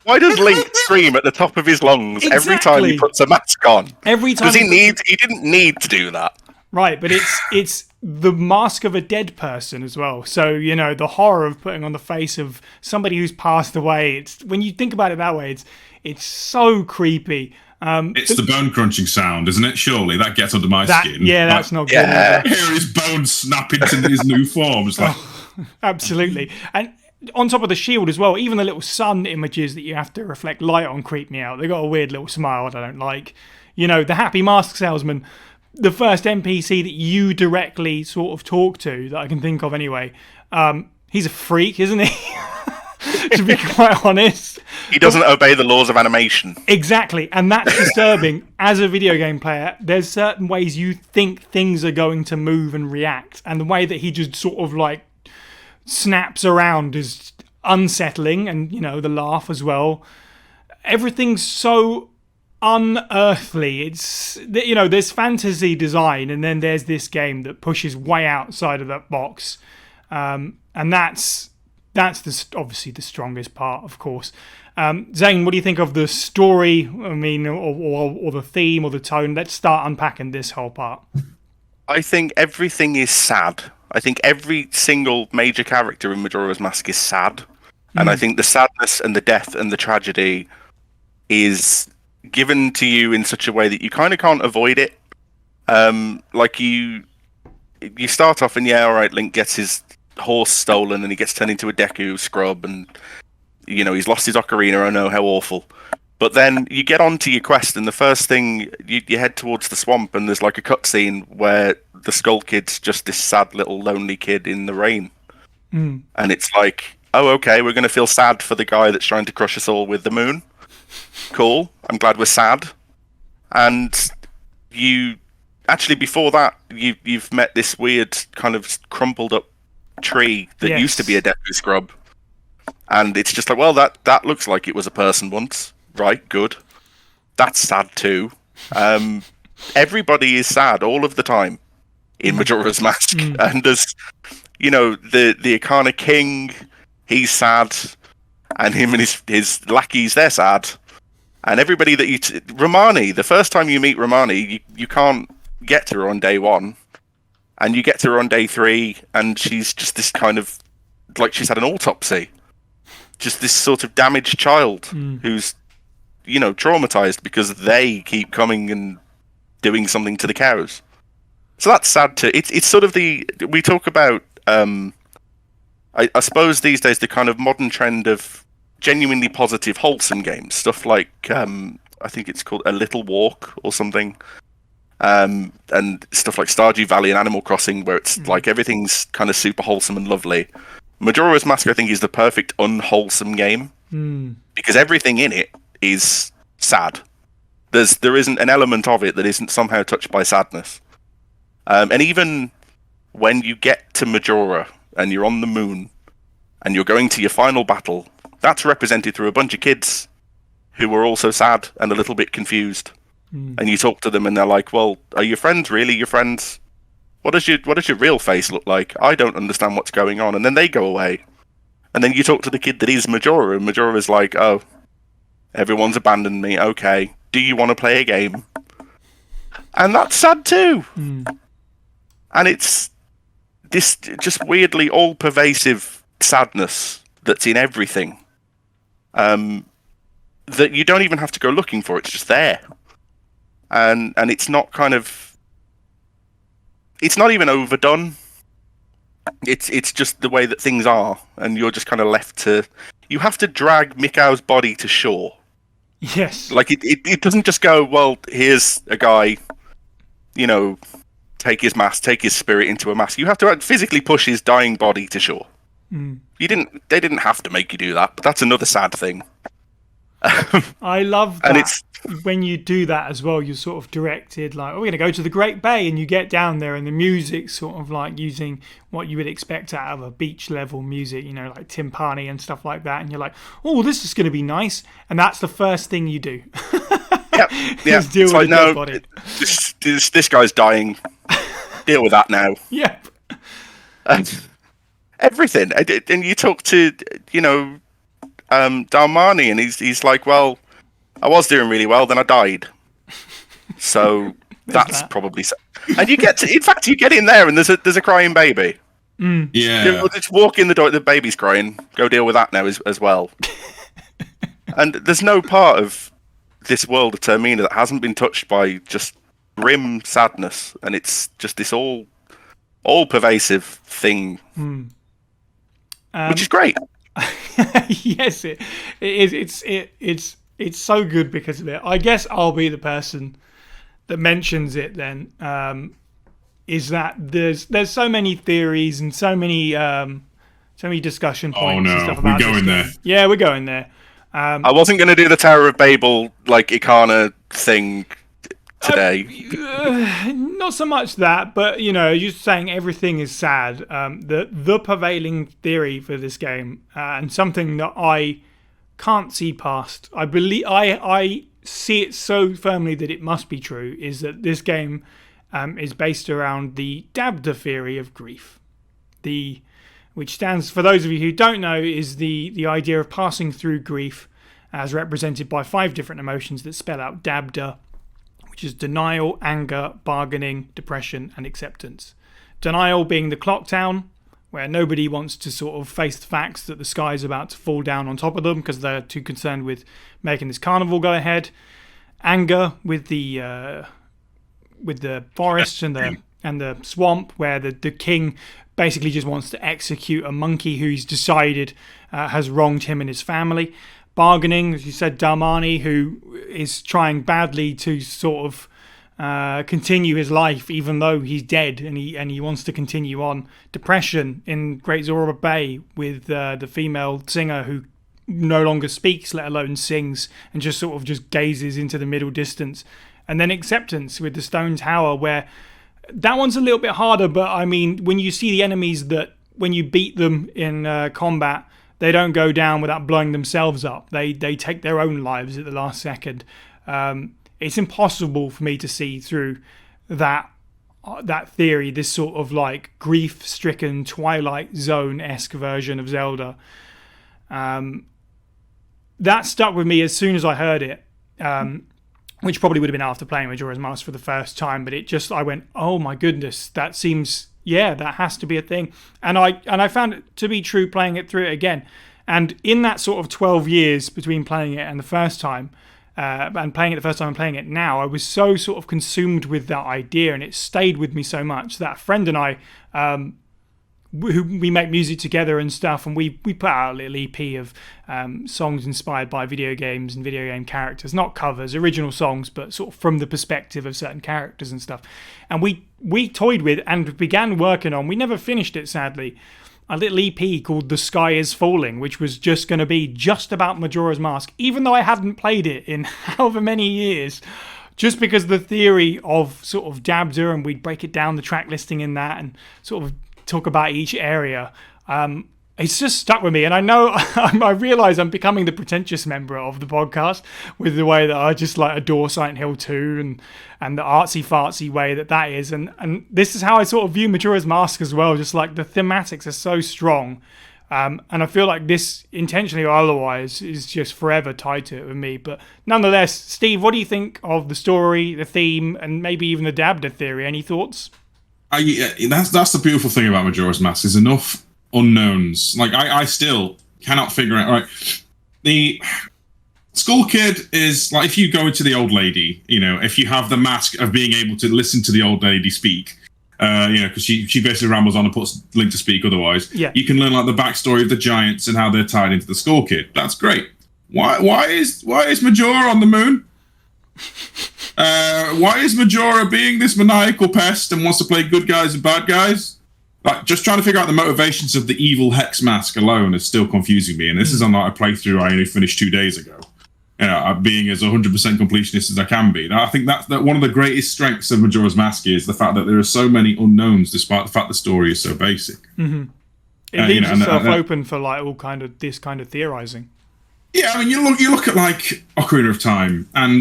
Why does Link scream at the top of his lungs every time he puts a mask on? Every time. He didn't need to do that. Right, but it's the mask of a dead person as well. So, the horror of putting on the face of somebody who's passed away. It's, when you think about it that way, it's so creepy. It's the bone crunching sound, isn't it? Surely that gets under my skin. Yeah, that's not good. Yeah. Hear his bones snap into his new form. It's like, absolutely. And on top of the shield as well, even the little sun images that you have to reflect light on creep me out. They got a weird little smile that I don't like. The happy mask salesman, the first NPC that you directly sort of talk to, that I can think of anyway, he's a freak, isn't he? To be quite honest. He doesn't obey the laws of animation. Exactly, and that's disturbing. As a video game player, there's certain ways you think things are going to move and react, and the way that he just sort of like snaps around is unsettling, and the laugh as well. Everything's so unearthly. It's there's fantasy design, and then there's this game that pushes way outside of that box, and that's obviously the strongest part, of course. Zayne, what do you think of the story? I mean, or the theme or the tone? Let's start unpacking this whole part. I think everything is sad. I think every single major character in Majora's Mask is sad. And I think the sadness and the death and the tragedy is given to you in such a way that you kind of can't avoid it. Like you start off and all right, Link gets his horse stolen and he gets turned into a Deku scrub and he's lost his ocarina. Oh no, how awful. But then you get onto your quest and the first thing you head towards the swamp and there's like a cutscene where the Skull Kid's just this sad little lonely kid in the rain. And it's like, oh, okay, we're going to feel sad for the guy that's trying to crush us all with the moon. Cool. I'm glad we're sad. And you actually, before that, you've met this weird kind of crumpled up tree that used to be a Deku scrub. And it's just like, well, that looks like it was a person once. Right, good. That's sad too. Everybody is sad all of the time in Majora's Mask. And there's, the Ikana King, he's sad. And him and his lackeys, they're sad. And everybody that Romani, the first time you meet Romani, you can't get to her on day 1. And you get to her on day 3, and she's just this kind of, like she's had an autopsy. Just this sort of damaged child who's, traumatized because they keep coming and doing something to the cows. So that's sad too. It's sort of we talk about, I suppose these days, the kind of modern trend of genuinely positive, wholesome games. Stuff like, I think it's called A Little Walk or something. And stuff like Stardew Valley and Animal Crossing, where it's like everything's kind of super wholesome and lovely. Majora's Mask, I think, is the perfect unwholesome game because everything in it is sad. There isn't an element of it that isn't somehow touched by sadness. And even when you get to Majora and you're on the moon and you're going to your final battle, that's represented through a bunch of kids who are also sad and a little bit confused. And you talk to them and they're like, well, are your friends really your friends? What does your real face look like? I don't understand what's going on. And then they go away. And then you talk to the kid that is Majora, and Majora's like, oh, everyone's abandoned me. Okay. Do you want to play a game? And that's sad too. And it's this just weirdly all-pervasive sadness that's in everything. That you don't even have to go looking for. It's just there. And it's not kind of... It's not even overdone. It's just the way that things are, and you're just kind of left to... You have to drag Mikau's body to shore. Yes. Like, it doesn't just go, well, here's a guy, take his mask, take his spirit into a mask. You have to physically push his dying body to shore. They didn't have to make you do that, but that's another sad thing. I love that. And it's... When you do that as well, you're sort of directed like, oh, we're going to go to the Great Bay, and you get down there and the music's sort of like using what you would expect out of a beach level music, like timpani and stuff like that. And you're like, oh, this is going to be nice. And that's the first thing you do. Yeah. Deal with like, the dead body. This guy's dying. Deal with that now. Yep. And everything. And you talk to, Dalmani, and he's like, well, I was doing really well, then I died. So that's probably so. And you get to, in fact, you get in there and there's a crying baby. Yeah. Just walk in the door, the baby's crying. Go deal with that now as well. And there's no part of this world of Termina that hasn't been touched by just grim sadness, and it's just this all pervasive thing, which is great. Yes, it is. It's so good because of it. I guess I'll be the person that mentions it then. Is that there's so many theories and so many discussion points and stuff about we're going there. Yeah, we're going there. I wasn't going to do the Tower of Babel like Ikana thing today. Not so much that, but you're saying everything is sad. The prevailing theory for this game, and something that I can't see past. I believe I see it so firmly that it must be true. Is that this game is based around the Dabda theory of grief, which stands, for those of you who don't know, is the idea of passing through grief as represented by 5 different emotions that spell out Dabda, which is denial, anger, bargaining, depression, and acceptance. Denial being the clock town, where nobody wants to sort of face the facts that the sky is about to fall down on top of them because they're too concerned with making this carnival go ahead. Anger with the forest and the swamp, where the king basically just wants to execute a monkey who he's decided has wronged him and his family. Bargaining, as you said, Darmani, who is trying badly to sort of continue his life even though he's dead, and he wants to continue on. Depression in Great Zorba Bay with the female singer who no longer speaks, let alone sings, and just sort of just gazes into the middle distance. And then acceptance with the Stone Tower, where that one's a little bit harder, but I mean, when you see the enemies that when you beat them in combat, they don't go down without blowing themselves up. They take their own lives at the last second. It's impossible for me to see through that theory, this sort of like grief-stricken Twilight Zone-esque version of Zelda. That stuck with me as soon as I heard it, which probably would have been after playing Majora's Mask for the first time, but I went, oh my goodness, that seems, that has to be a thing. And I found it to be true playing it through it again. And in that sort of 12 years between playing it and the first time, and playing it the first time and playing it now, I was so sort of consumed with that idea, and it stayed with me so much that a friend and I, who we make music together and stuff, and we put out a little EP of songs inspired by video games and video game characters, not covers, original songs, but sort of from the perspective of certain characters and stuff. And we toyed with and began working on, we never finished it sadly, a little EP called The Sky Is Falling, which was just going to be just about Majora's Mask, even though I hadn't played it in however many years, just because the theory of sort of Dabda, and we'd break it down, the track listing in that, and sort of talk about each area. It's just stuck with me, and I know I realise I'm becoming the pretentious member of the podcast with the way that I just like adore Silent Hill 2 and the artsy fartsy way that is, and this is how I sort of view Majora's Mask as well. Just like the thematics are so strong, and I feel like this, intentionally or otherwise, is just forever tied to it with me. But nonetheless, Steve, what do you think of the story, the theme, and maybe even the Dabda theory? Any thoughts? That's the beautiful thing about Majora's Mask. There's enough unknowns. Like I still cannot figure out. Right, the school kid is like, if you go into the old lady, if you have the mask of being able to listen to the old lady speak, because she basically rambles on and puts Link to speak. Otherwise, you can learn like the backstory of the giants and how they're tied into the school kid. That's great. Why is Majora on the moon? Why is Majora being this maniacal pest and wants to play good guys and bad guys? Like, just trying to figure out the motivations of the evil hex mask alone is still confusing me. And this is on like a playthrough I only finished 2 days ago. Being as 100% completionist as I can be. Now, I think that one of the greatest strengths of Majora's Mask is the fact that there are so many unknowns, despite the fact the story is so basic. Mm-hmm. It leaves itself open for like all kind of theorizing. Yeah, I mean, you look at like Ocarina of Time, and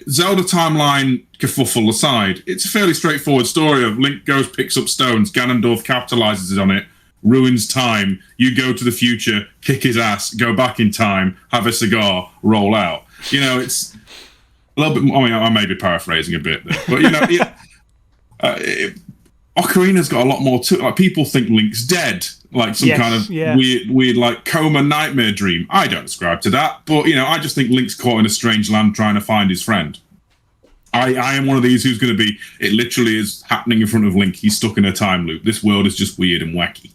Zelda timeline kerfuffle aside, it's a fairly straightforward story of Link goes, picks up stones, Ganondorf capitalizes on it, ruins time. You go to the future, kick his ass, go back in time, have a cigar, roll out. It's a little bit. I mean, I may be paraphrasing a bit there, but Ocarina's got a lot more to it. Like, people think Link's dead. Like some kind of weird like coma nightmare dream. I don't ascribe to that, but I just think Link's caught in a strange land trying to find his friend. I am one of these who's going to be, it literally is happening in front of Link. He's stuck in a time loop. This world is just weird and wacky.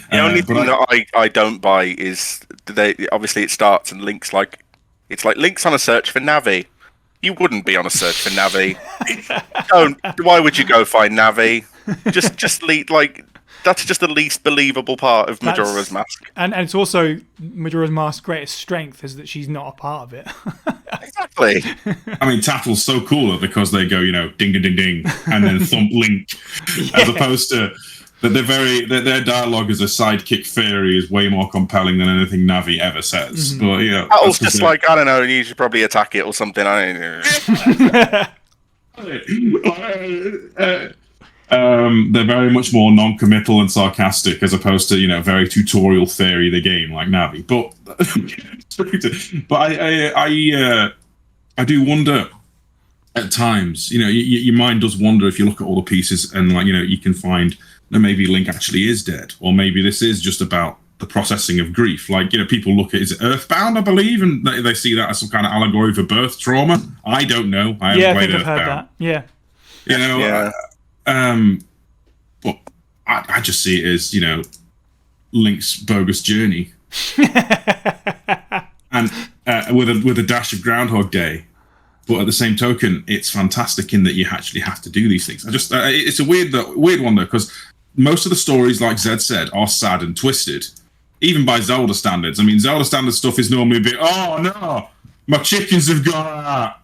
The only thing that I don't buy is obviously it starts and Link's like, it's like Link's on a search for Navi. You wouldn't be on a search for Navi. Why would you go find Navi? Just lead like. That's just the least believable part of Majora's Mask. And it's also Majora's Mask's greatest strength is that she's not a part of it. Exactly. I mean, Tattle's so cooler because they go, ding, ding, ding, ding, and then thump Link, as opposed to that their dialogue as a sidekick fairy is way more compelling than anything Navi ever says. Mm-hmm. But Tattle's just like, I don't know, you should probably attack it or something. I don't know. They're very much more non-committal and sarcastic as opposed to very tutorial theory of the game like Navi. But I do wonder at times. Your mind does wander if you look at all the pieces and you can find that maybe Link actually is dead, or maybe this is just about the processing of grief. People look at, is it Earthbound, I believe, and they see that as some kind of allegory for birth trauma. I don't know. I haven't played Earthbound. I've heard that. Yeah. But I just see it as Link's bogus journey, and with a dash of Groundhog Day. But at the same token, it's fantastic in that you actually have to do these things. It's a weird one though, because most of the stories, like Zed said, are sad and twisted, even by Zelda standards. I mean, Zelda standard stuff is normally a bit, oh no, my chickens have gone out.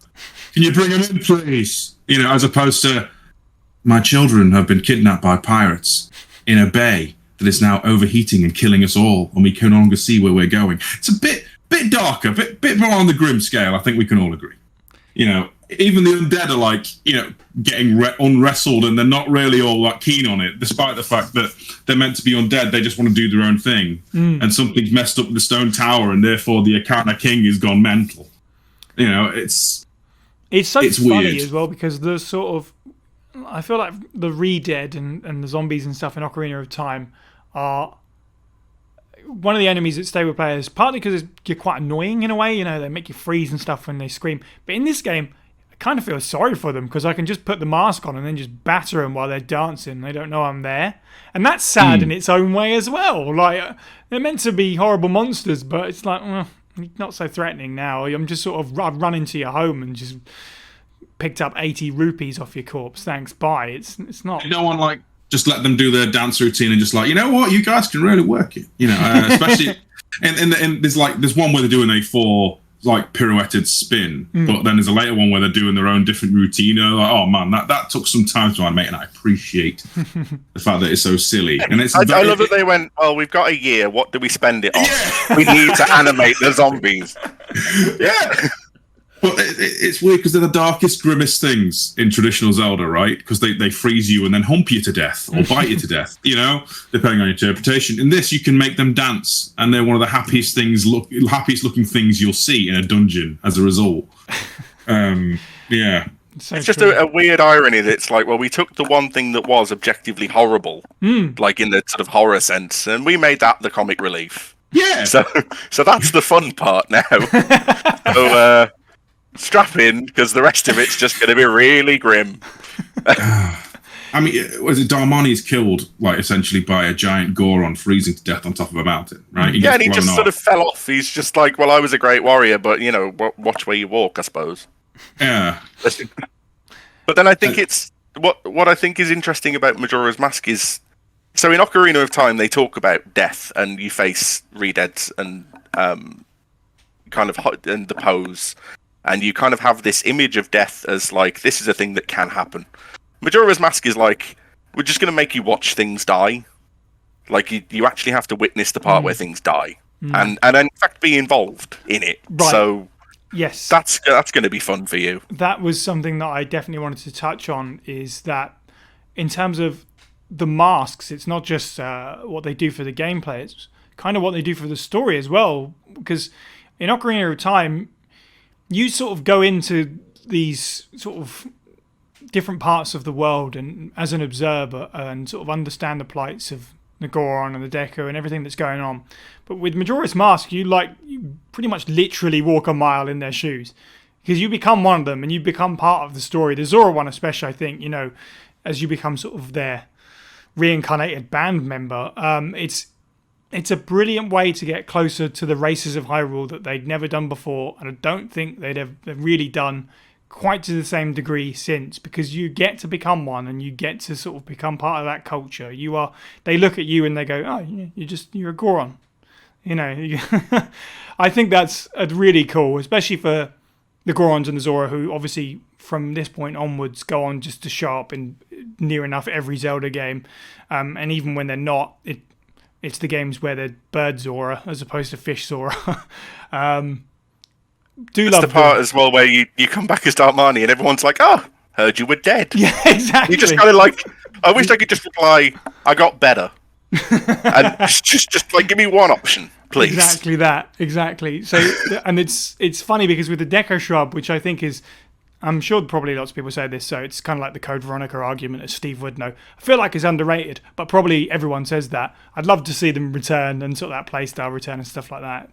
Can you bring them in, please? As opposed to, my children have been kidnapped by pirates in a bay that is now overheating and killing us all, and we can no longer see where we're going. It's a bit darker, bit more on the grim scale. I think we can all agree. Even the undead are getting unwrestled, and they're not really all that keen on it, despite the fact that they're meant to be undead. They just want to do their own thing, and something's messed up with the stone tower, and therefore the Akana King has gone mental. It's funny weird as well, because the sort of, I feel like the re-dead and the zombies and stuff in Ocarina of Time are one of the enemies that stay with players, partly because you're quite annoying in a way. They make you freeze and stuff when they scream. But in this game, I kind of feel sorry for them, because I can just put the mask on and then just batter them while they're dancing. They don't know I'm there. And that's sad in its own way as well. They're meant to be horrible monsters, but it's like, not so threatening now. I'm just I've run into your home and just picked up 80 rupees off your corpse. Thanks, bye. It's not... No one just let them do their dance routine and just what, you guys can really work it. Especially and there's one where they're doing a 4 pirouetted spin, but then there's a later one where they're doing their own different routine. Oh man, that took some time to animate, and I appreciate the fact that it's so silly. And I love that they went, well, we've got a year, what do we spend it on? Yeah. We need to animate the zombies. Yeah. But it's weird, because they're the darkest, grimmest things in traditional Zelda, right? Because they freeze you and then hump you to death, or bite you to death, depending on your interpretation. In this, you can make them dance, and they're one of the happiest looking things you'll see in a dungeon as a result. Yeah. It's just a weird irony that it's like, well, we took the one thing that was objectively horrible, like in the sort of horror sense, and we made that the comic relief. Yeah. So that's the fun part now. So, strap in, because the rest of it's just going to be really grim. I mean, was it Darmani's killed essentially by a giant Goron freezing to death on top of a mountain, right? And he just sort of fell off. He's just like, well, I was a great warrior, but watch where you walk, I suppose. Yeah. But then I think it's what I think is interesting about Majora's Mask is, so in Ocarina of Time they talk about death, and you face re-deads and and the pose. And you kind of have this image of death as this is a thing that can happen. Majora's Mask is we're just going to make you watch things die. You actually have to witness the part where things die, and in fact be involved in it. Right. So yes, that's going to be fun for you. That was something that I definitely wanted to touch on. Is that in terms of the masks, it's not just what they do for the gameplay; it's kind of what they do for the story as well. Because in Ocarina of Time, you sort of go into these sort of different parts of the world and as an observer and sort of understand the plights of the Goron and the Deku and everything that's going on. But with Majora's Mask, you pretty much literally walk a mile in their shoes, because you become one of them and you become part of the story. The Zora one especially, I think, as you become sort of their reincarnated band member, it's a brilliant way to get closer to the races of Hyrule that they'd never done before, and I don't think they've really done quite to the same degree since, because you get to become one and you get to sort of become part of that culture. They look at you and they go, oh, you're a Goron. I think that's really cool, especially for the Gorons and the Zora, who obviously from this point onwards go on just to show up in near enough every Zelda game, and even when they're not, it's the games where they're bird Zora as opposed to fish Zora. That's the part as well where you come back as Darmani and everyone's like, oh, heard you were dead. Yeah, exactly. You just kind of I wish I could just reply, I got better. And just give me one option, please. Exactly that. Exactly. So, and it's funny because with the Deco Shrub, which I think is I'm sure probably lots of people say this, so it's kind of like the Code Veronica argument, as Steve would know. I feel like it's underrated, but probably everyone says that. I'd love to see them return and sort of that playstyle return and stuff like that.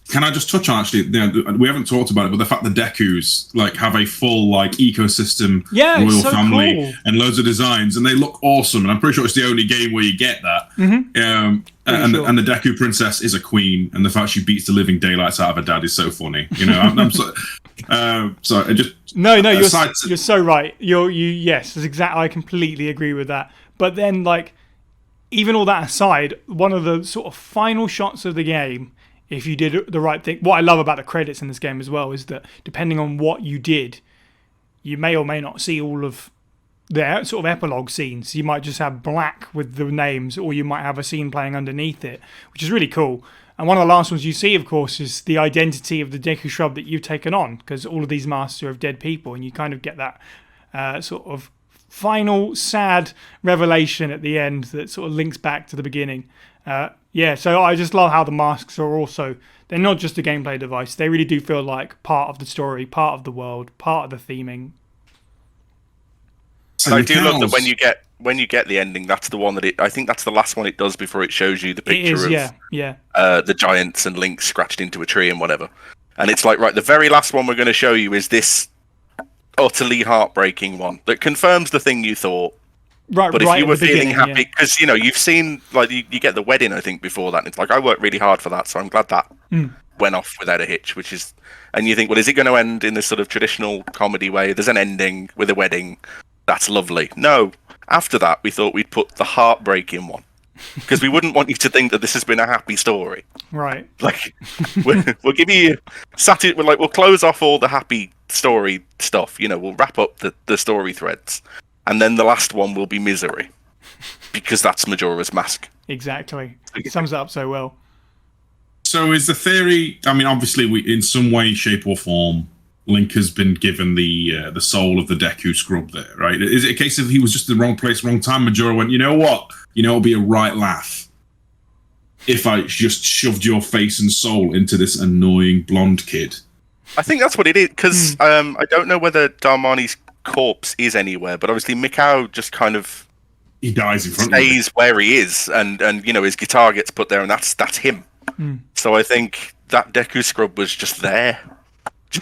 Can I just touch on actually? We haven't talked about it, but the fact the Dekus like have a full like ecosystem, royal so family, cool. and loads of designs, and they look awesome. And I'm pretty sure it's the only game where you get that. And the Deku princess is a queen, and the fact she beats the living daylights out of her dad is so funny. You know, I'm so. So just you're so right. Yes, that's exactly. I completely agree with that. But then, like, even all that aside, one of the sort of final shots of the game, if you did the right thing. What I love about the credits in this game as well is that depending on what you did, you may or may not see all of the sort of epilogue scenes. You might just have black with the names, or you might have a scene playing underneath it, which is really cool. And one of the last ones you see, of course, is the identity of the Deku Shrub that you've taken on, because all of these masks are of dead people, and you kind of get that sort of final sad revelation at the end that sort of links back to the beginning. So I just love how the masks are also, they're not just a gameplay device. They really do feel like part of the story, part of the world, part of the theming. So I do love that when you get the ending, that's the one that I think that's the last one it does before it shows you the picture of the giants and Link scratched into a tree and whatever. And it's like, right, the very last one we're going to show you is this utterly heartbreaking one that confirms the thing you thought. Right, but if you were feeling happy, because you've seen like you get the wedding, I think, before that. And it's like I worked really hard for that, so I'm glad that went off without a hitch. And you think, well, is it going to end in this sort of traditional comedy way? There's an ending with a wedding. That's lovely. No, after that, we thought we'd put the heartbreaking one because we wouldn't want you to think that this has been a happy story. Right. Like we'll give you we'll close off all the happy story stuff. You know, we'll wrap up the story threads. And then the last one will be misery, because that's Majora's Mask. Exactly. It sums it up so well. So is the theory, I mean, obviously, in some way, shape or form, Link has been given the soul of the Deku Scrub there, right? Is it a case of he was just in the wrong place, wrong time? Majora went, you know what? You know, it'll be a right laugh if I just shoved your face and soul into this annoying blonde kid. I think that's what it is, because I don't know whether Darmani's corpse is anywhere, but obviously Mikau just kind of he dies in front stays where he is, and you know his guitar gets put there, and that's him. So I think that Deku Scrub was just there.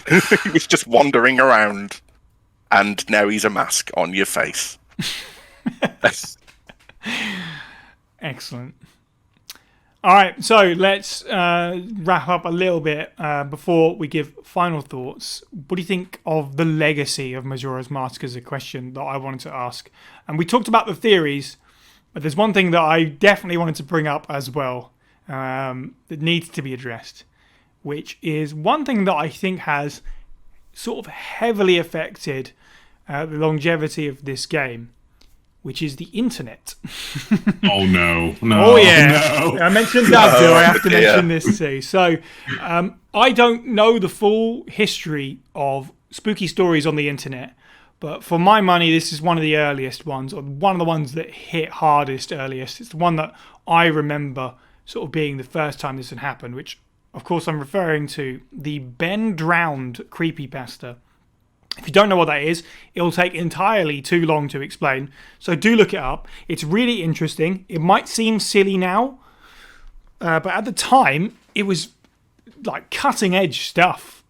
He was just wandering around, and now he's a mask on your face. Excellent. All right, so let's wrap up a little bit before we give final thoughts. What do you think of the legacy of Majora's Mask is a question that I wanted to ask. And we talked about the theories, but there's one thing that I definitely wanted to bring up as well that needs to be addressed, which is one thing that I think has sort of heavily affected the longevity of this game, which is the internet. Oh, no. Oh, yeah. No. I mentioned that, too. I have to mention this, too. So, I don't know the full history of spooky stories on the internet, but for my money, this is one of the earliest ones, or one of the ones that hit hardest earliest. It's the one that I remember sort of being the first time this had happened, which, of course, I'm referring to the Ben Drowned creepypasta. If you don't know what that is, it'll take entirely too long to explain. So do look it up. It's really interesting. It might seem silly now, but at the time, it was like cutting edge stuff.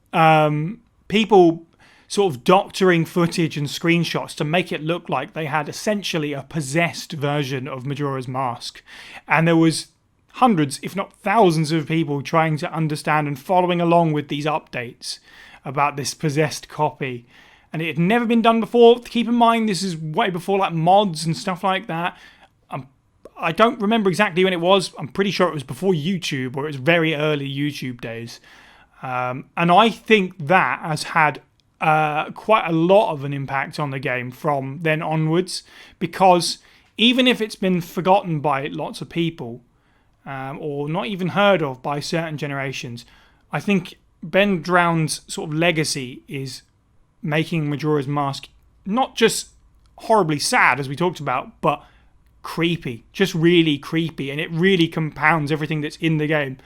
People sort of doctoring footage and screenshots to make it look like they had essentially a possessed version of Majora's Mask. And there was hundreds, if not thousands of people trying to understand and following along with these updates about this possessed copy. And it had never been done before. Keep in mind, this is way before like mods and stuff like that. I don't remember exactly when it was. I'm pretty sure it was before YouTube, or it was very early YouTube days. And I think that has had quite a lot of an impact on the game from then onwards, because even if it's been forgotten by lots of people, or not even heard of by certain generations, I think Ben Drowned's sort of legacy is making Majora's Mask not just horribly sad, as we talked about, but creepy. Just really creepy, and it really compounds everything that's in the game.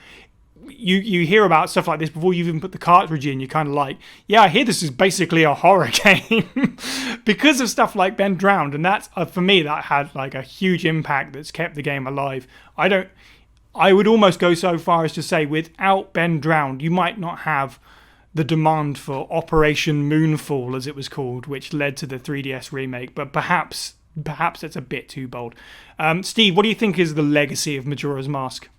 you hear about stuff like this before you even put the cartridge in. You're kind of like, yeah, I hear this is basically a horror game because of stuff like Ben Drowned, and that's for me that had like a huge impact that's kept the game alive. I would almost go so far as to say without Ben Drowned, you might not have the demand for Operation Moonfall, as it was called, which led to the 3DS remake. But perhaps it's a bit too bold. Steve, what do you think is the legacy of Majora's Mask?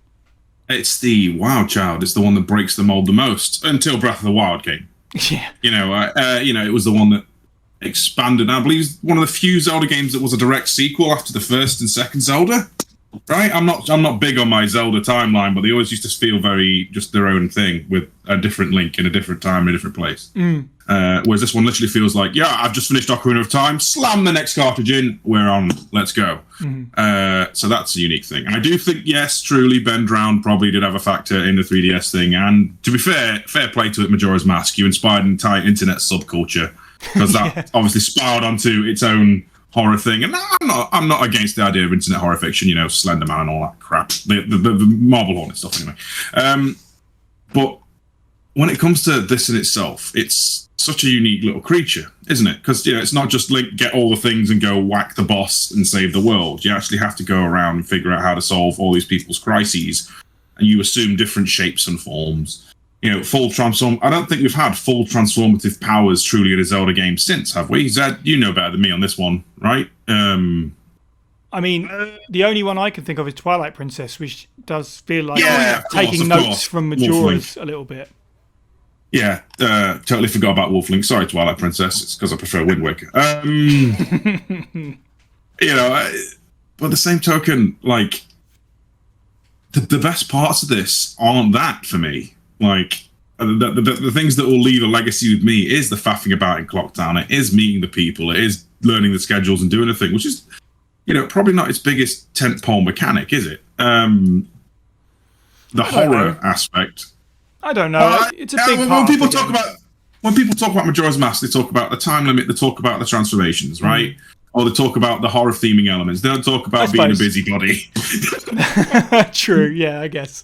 It's the Wild Child. It's the one that breaks the mold the most until Breath of the Wild came. Yeah. It was the one that expanded. I believe it's one of the few Zelda games that was a direct sequel after the first and second Zelda. Right? I'm not big on my Zelda timeline, but they always used to feel very just their own thing with a different Link in a different time in a different place. Whereas this one literally feels like, yeah, I've just finished Ocarina of Time, slam the next cartridge in, we're on, let's go. So that's a unique thing. And I do think, yes, truly, Ben Drowned probably did have a factor in the 3DS thing. And to be fair play to it, Majora's Mask, you inspired an entire internet subculture, because that obviously spiraled onto its own horror thing. And I'm not against the idea of internet horror fiction, Slender Man and all that crap, the Marble Hornet stuff anyway. But when it comes to this in itself, it's such a unique little creature, isn't it? Because it's not just Link get all the things and go whack the boss and save the world. You actually have to go around and figure out how to solve all these people's crises, and you assume different shapes and forms. Full transform. I don't think we've had full transformative powers truly in a Zelda game since, have we? Zed, you know better than me on this one, right? I mean, the only one I can think of is Twilight Princess, which does feel like taking of notes course. from Majora's a little bit. Yeah, totally forgot about Wolf Link. Sorry, Twilight Princess. It's because I prefer Wind Waker. But the same token, like, the best parts of this aren't that for me. Like, the things that will leave a legacy with me is the faffing about in Clocktown. It is meeting the people. It is learning the schedules and doing the thing, which is, probably not its biggest tentpole mechanic, is it? The horror aspect. I don't know. It's a big part. When people talk about Majora's Mask, they talk about the time limit. They talk about the transformations, right? Or they talk about the horror theming elements. They don't talk about being a busybody. True. Yeah, I guess.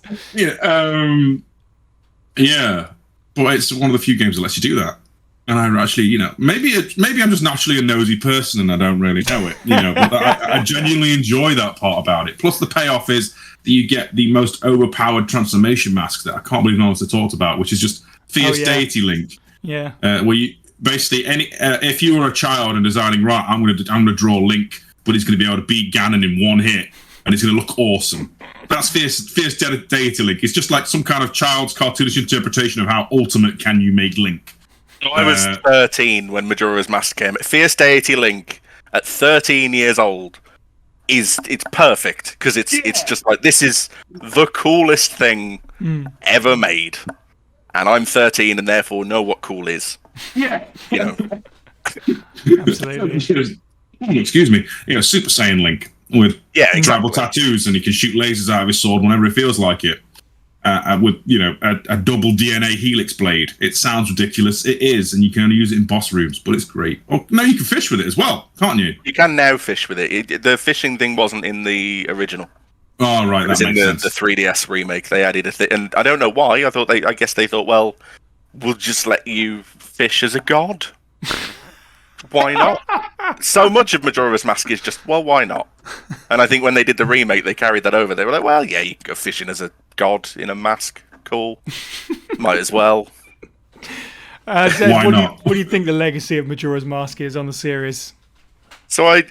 Yeah, but it's one of the few games that lets you do that. And I actually, maybe I'm just naturally a nosy person and I don't really know it, but I genuinely enjoy that part about it. Plus the payoff is that you get the most overpowered transformation mask that I can't believe no one's talked about, which is just Fierce Deity Link. Yeah. Where you basically, if you were a child and deciding, right, I'm going to draw Link, but he's going to be able to beat Ganon in one hit and it's going to look awesome. That's Fierce Deity Link. It's just like some kind of child's cartoonish interpretation of how ultimate can you make Link. I was 13 when Majora's Mask came. Fierce Deity Link at 13 years old it's perfect because it's just like, this is the coolest thing ever made, and I'm 13 and therefore know what cool is. Yeah, Absolutely. Excuse me. Super Saiyan Link with tribal tattoos, and he can shoot lasers out of his sword whenever he feels like it. With a double DNA helix blade. It sounds ridiculous. It is, and you can only use it in boss rooms, but it's great. Oh no, you can fish with it as well, can't you? You can now fish with it. The fishing thing wasn't in the original. Oh right, it was in the 3DS remake. They added a thing, and I don't know why. I guess they thought, well, we'll just let you fish as a god. Why not? So much of Majora's Mask is just, well, why not? And I think when they did the remake, they carried that over. They were like, well, yeah, you can go fishing as a god in a mask. Cool. Might as well. Zed, why not? What do you think the legacy of Majora's Mask is on the series? So I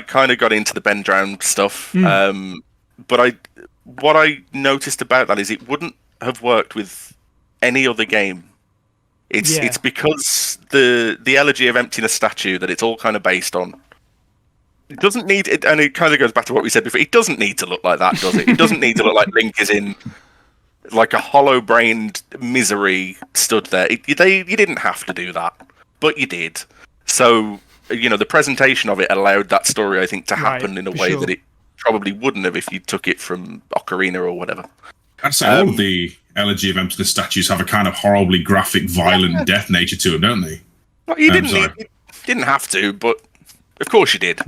kind of got into the Ben Drowned stuff. But what I noticed about that is it wouldn't have worked with any other game. It's because the Elegy of Emptiness statue that it's all kind of based on. It doesn't need it, and it kind of goes back to what we said before. It doesn't need to look like that, does it? It doesn't need to look like Link is in like a hollow-brained misery stood there. You didn't have to do that, but you did. So the presentation of it allowed that story, I think, to happen in a way that it probably wouldn't have if you took it from Ocarina or whatever. I'd say all of the Elegy of Emptiness statues have a kind of horribly graphic, violent death nature to them, don't they? Well, you didn't have to, but of course you did.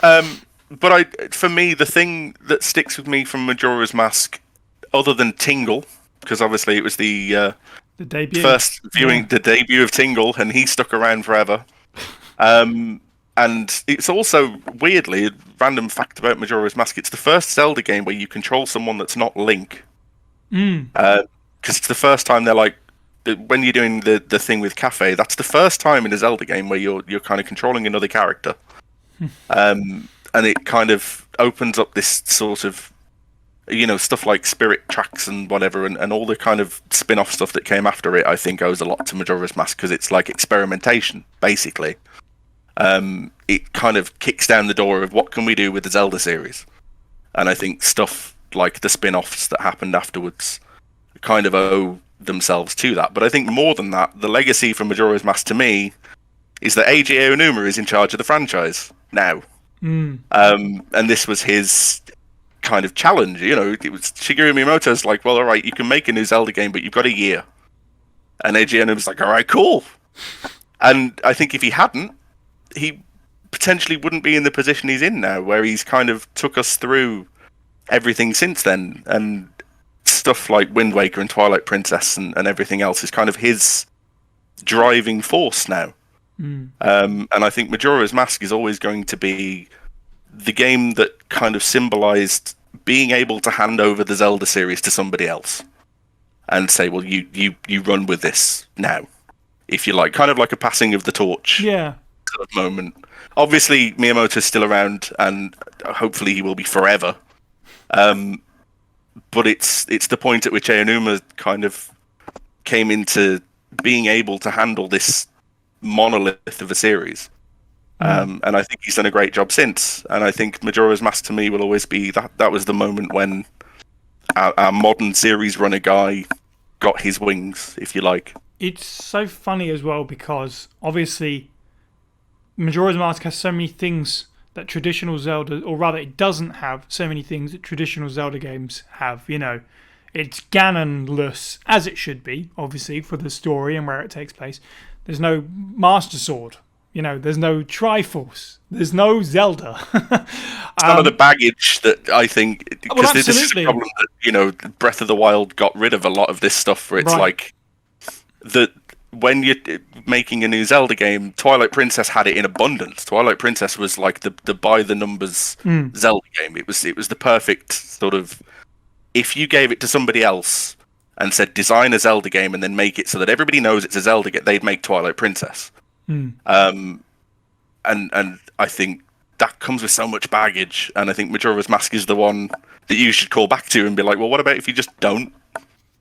But for me, the thing that sticks with me from Majora's Mask other than Tingle, because obviously it was the debut. first viewing, the debut of Tingle, and he stuck around forever. And it's also, weirdly, a random fact about Majora's Mask, it's the first Zelda game where you control someone that's not Link. Because it's the first time they're like, when you're doing the thing with Cafe, that's the first time in a Zelda game where you're kind of controlling another character. And it kind of opens up this sort of, stuff like Spirit Tracks and whatever, and all the kind of spin-off stuff that came after it, I think owes a lot to Majora's Mask, because it's like experimentation, basically. It kind of kicks down the door of what can we do with the Zelda series. And I think stuff like the spin-offs that happened afterwards kind of owe themselves to that. But I think more than that, the legacy from Majora's Mask to me is that Eiji Aonuma is in charge of the franchise now. And this was his kind of challenge. It was Shigeru Miyamoto's like, well, all right, you can make a new Zelda game, but you've got a year. And Eiji Aonuma's like, all right, cool. And I think if he hadn't, he potentially wouldn't be in the position he's in now, where he's kind of took us through everything since then. And stuff like Wind Waker and Twilight Princess and everything else is kind of his driving force now. And I think Majora's Mask is always going to be the game that kind of symbolized being able to hand over the Zelda series to somebody else and say, well, you run with this now, if you like, kind of like a passing of the torch. Yeah. Sort of moment. Obviously, Miyamoto's still around, and hopefully he will be forever. But it's the point at which Aonuma kind of came into being able to handle this monolith of a series. And I think he's done a great job since. And I think Majora's Mask to me will always be that was the moment when our modern series runner guy got his wings, if you like. It's so funny as well, because obviously Majora's Mask has so many things that traditional Zelda, or rather it doesn't have so many things that traditional Zelda games have. It's Ganonless, as it should be, obviously, for the story and where it takes place. There's no Master Sword. There's no Triforce. There's no Zelda. Some of the baggage that I think, because this is a absolutely. problem that, Breath of the Wild got rid of a lot of this stuff, where it's like that when you're making a new Zelda game, Twilight Princess had it in abundance. Twilight Princess was like the by the numbers Zelda game. It was the perfect sort of, if you gave it to somebody else and said design a Zelda game and then make it so that everybody knows it's a Zelda game, they'd make Twilight Princess. And I think that comes with so much baggage, and I think Majora's Mask is the one that you should call back to and be like, well, what about if you just don't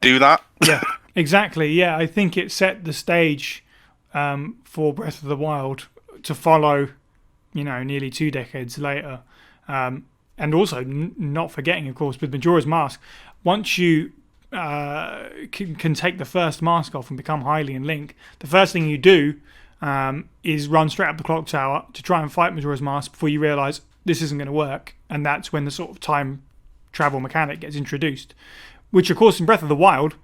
do that? Yeah, exactly. Yeah, I think it set the stage for Breath of the Wild to follow, nearly 2 decades later. And also, not forgetting, of course, with Majora's Mask, once you can take the first mask off and become Hylian and Link, the first thing you do is run straight up the clock tower to try and fight Majora's Mask before you realise this isn't going to work. And that's when the sort of time travel mechanic gets introduced. Which, of course, in Breath of the Wild,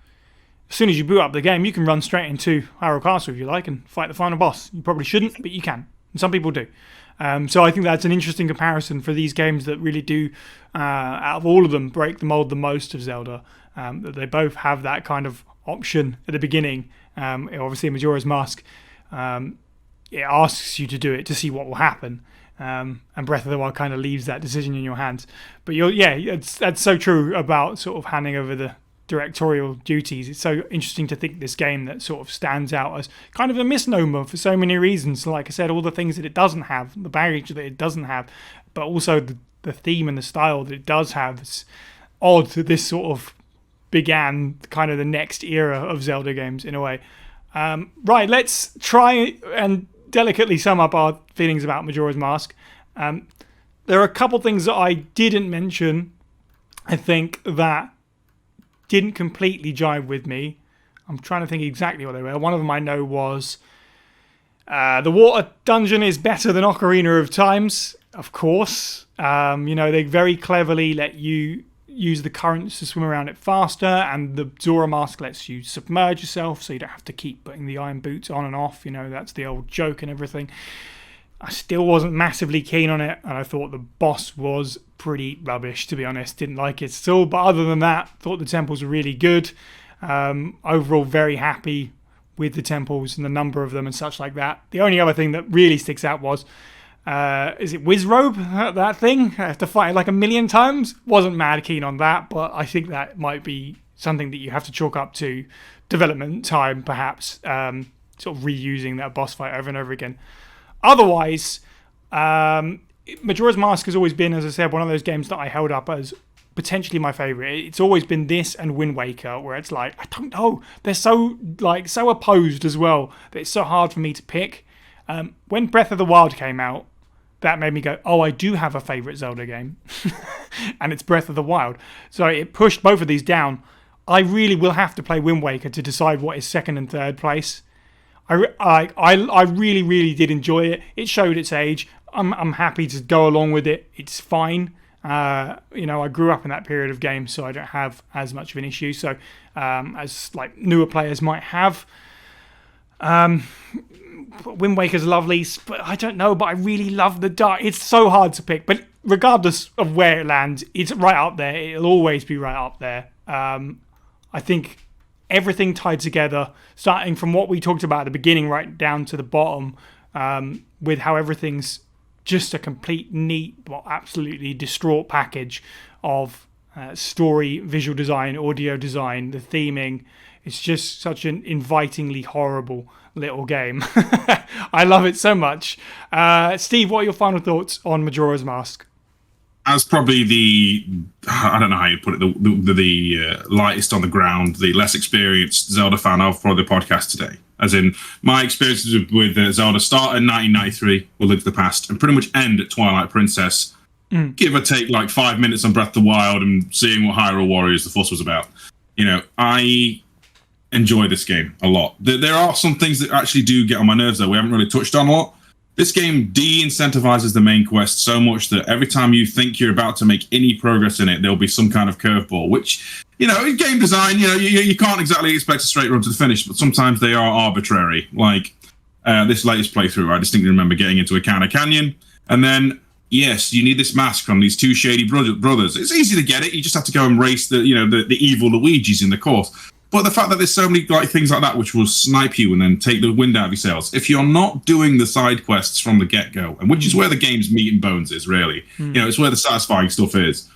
as soon as you boot up the game, you can run straight into Hyrule Castle, if you like, and fight the final boss. You probably shouldn't, but you can. And some people do. So I think that's an interesting comparison for these games that really do, out of all of them, break the mold the most of Zelda. That they both have that kind of option at the beginning. Obviously, Majora's Mask, it asks you to do it to see what will happen. And Breath of the Wild kind of leaves that decision in your hands. But that's so true about sort of handing over the directorial duties. It's so interesting to think this game that sort of stands out as kind of a misnomer for so many reasons. Like I said, all the things that it doesn't have, the baggage that it doesn't have, but also the theme and the style that it does have. It's odd that this sort of began kind of the next era of Zelda games in a way. Right, let's try and delicately sum up our feelings about Majora's Mask. There are a couple things that I didn't mention, I think, that didn't completely jive with me. I'm trying to think exactly what they were. One of them I know was the water dungeon is better than Ocarina of Time's, of course. They very cleverly let you use the currents to swim around it faster, and the Zora mask lets you submerge yourself so you don't have to keep putting the iron boots on and off. That's the old joke and everything. I still wasn't massively keen on it, and I thought the boss was pretty rubbish, to be honest. Didn't like it at all. But other than that, thought the temples were really good. Overall, very happy with the temples and the number of them and such like that. The only other thing that really sticks out was, is it Wizrobe, that thing? I have to fight it like a million times. Wasn't mad keen on that, but I think that might be something that you have to chalk up to development time, perhaps, sort of reusing that boss fight over and over again. Otherwise, Majora's Mask has always been, as I said, one of those games that I held up as potentially my favorite. It's always been this and Wind Waker, where it's like, I don't know, they're so opposed as well that it's so hard for me to pick. When Breath of the Wild came out, that made me go, oh, I do have a favorite Zelda game, and it's Breath of the Wild. So it pushed both of these down. I really will have to play Wind Waker to decide what is second and third place. I really, really did enjoy it. It showed its age. I'm happy to go along with it. It's fine. I grew up in that period of games, so I don't have as much of an issue. So, as like newer players might have, Wind Waker's lovely, but I don't know. But I really love the dark. It's so hard to pick. But regardless of where it lands, it's right up there. It'll always be right up there. I think everything tied together, starting from what we talked about at the beginning, right down to the bottom, with how everything's just a complete, neat, absolutely distraught package of story, visual design, audio design, the theming. It's just such an invitingly horrible little game. I love it so much. Steve, what are your final thoughts on Majora's Mask? As probably I don't know how you put it, the lightest on the ground, the less experienced Zelda fan of probably the podcast today. As in, my experiences with Zelda start in 1993, with Link to the Past, and pretty much end at Twilight Princess. Give or take like 5 minutes on Breath of the Wild and seeing what Hyrule Warriors the fuss was about. I enjoy this game a lot. There are some things that actually do get on my nerves, though, we haven't really touched on a lot. This game de-incentivizes the main quest so much that every time you think you're about to make any progress in it, there'll be some kind of curveball, which, in game design, you can't exactly expect a straight run to the finish, but sometimes they are arbitrary. Like this latest playthrough, I distinctly remember getting into a canyon, and then, yes, you need this mask from these two shady brothers. It's easy to get it. You just have to go and race the evil Luigis in the course. But the fact that there's so many things like that which will snipe you and then take the wind out of your sails, if you're not doing the side quests from the get-go, and which is where the game's meat and bones is, really, it's where the satisfying stuff is,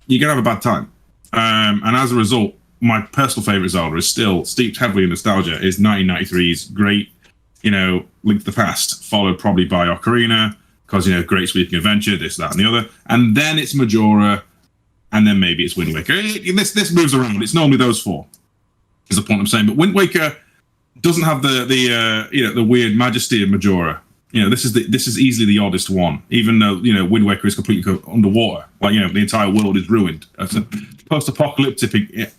you're going to have a bad time. And as a result, my personal favourite Zelda is still steeped heavily in nostalgia, is 1993's great, Link to the Past, followed probably by Ocarina, because, great sweeping adventure, this, that, and the other. And then it's Majora, and then maybe it's Wind Waker. This moves around. It's normally those four, is the point I'm saying. But Wind Waker doesn't have the weird majesty of Majora. This is easily the oddest one, even though Wind Waker is completely underwater. Like the entire world is ruined. It's a post-apocalyptic as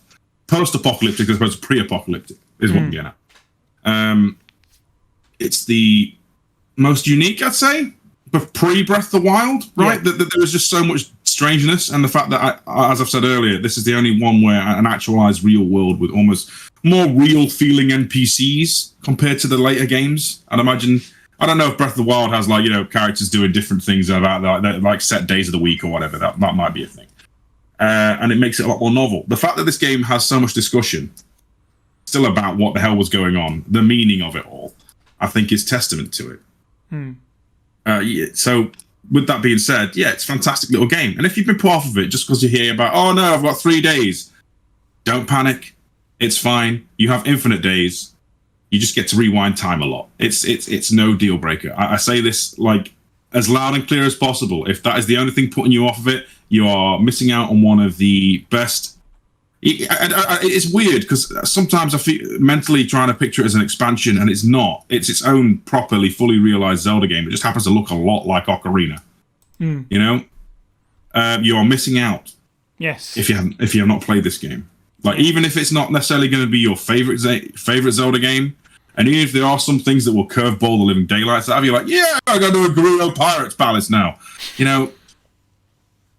opposed to pre-apocalyptic is what I'm getting at. It's the most unique, I'd say, but pre-Breath of the Wild, right? Yeah. There was just so much strangeness, and the fact that, as I've said earlier, this is the only one where an actualized real world with almost more real feeling NPCs compared to the later games. I'd imagine, I don't know if Breath of the Wild has characters doing different things about like set days of the week or whatever. That might be a thing, and it makes it a lot more novel. The fact that this game has so much discussion still about what the hell was going on, the meaning of it all, I think is testament to it. So with that being said, it's a fantastic little game. And if you've been put off of it just because you hear about, oh no, I've got 3 days, don't panic. It's fine. You have infinite days. You just get to rewind time a lot. It's no deal breaker. I say this as loud and clear as possible. If that is the only thing putting you off of it, you are missing out on one of the best. It's weird because sometimes I feel mentally trying to picture it as an expansion, and it's not. It's its own properly, fully realized Zelda game. It just happens to look a lot like Ocarina. You are missing out. Yes. If you have not played this game, even if it's not necessarily going to be your favorite Zelda game, and even if there are some things that will curveball the living daylights out of you, I got to do a Gerudo Pirates Palace now.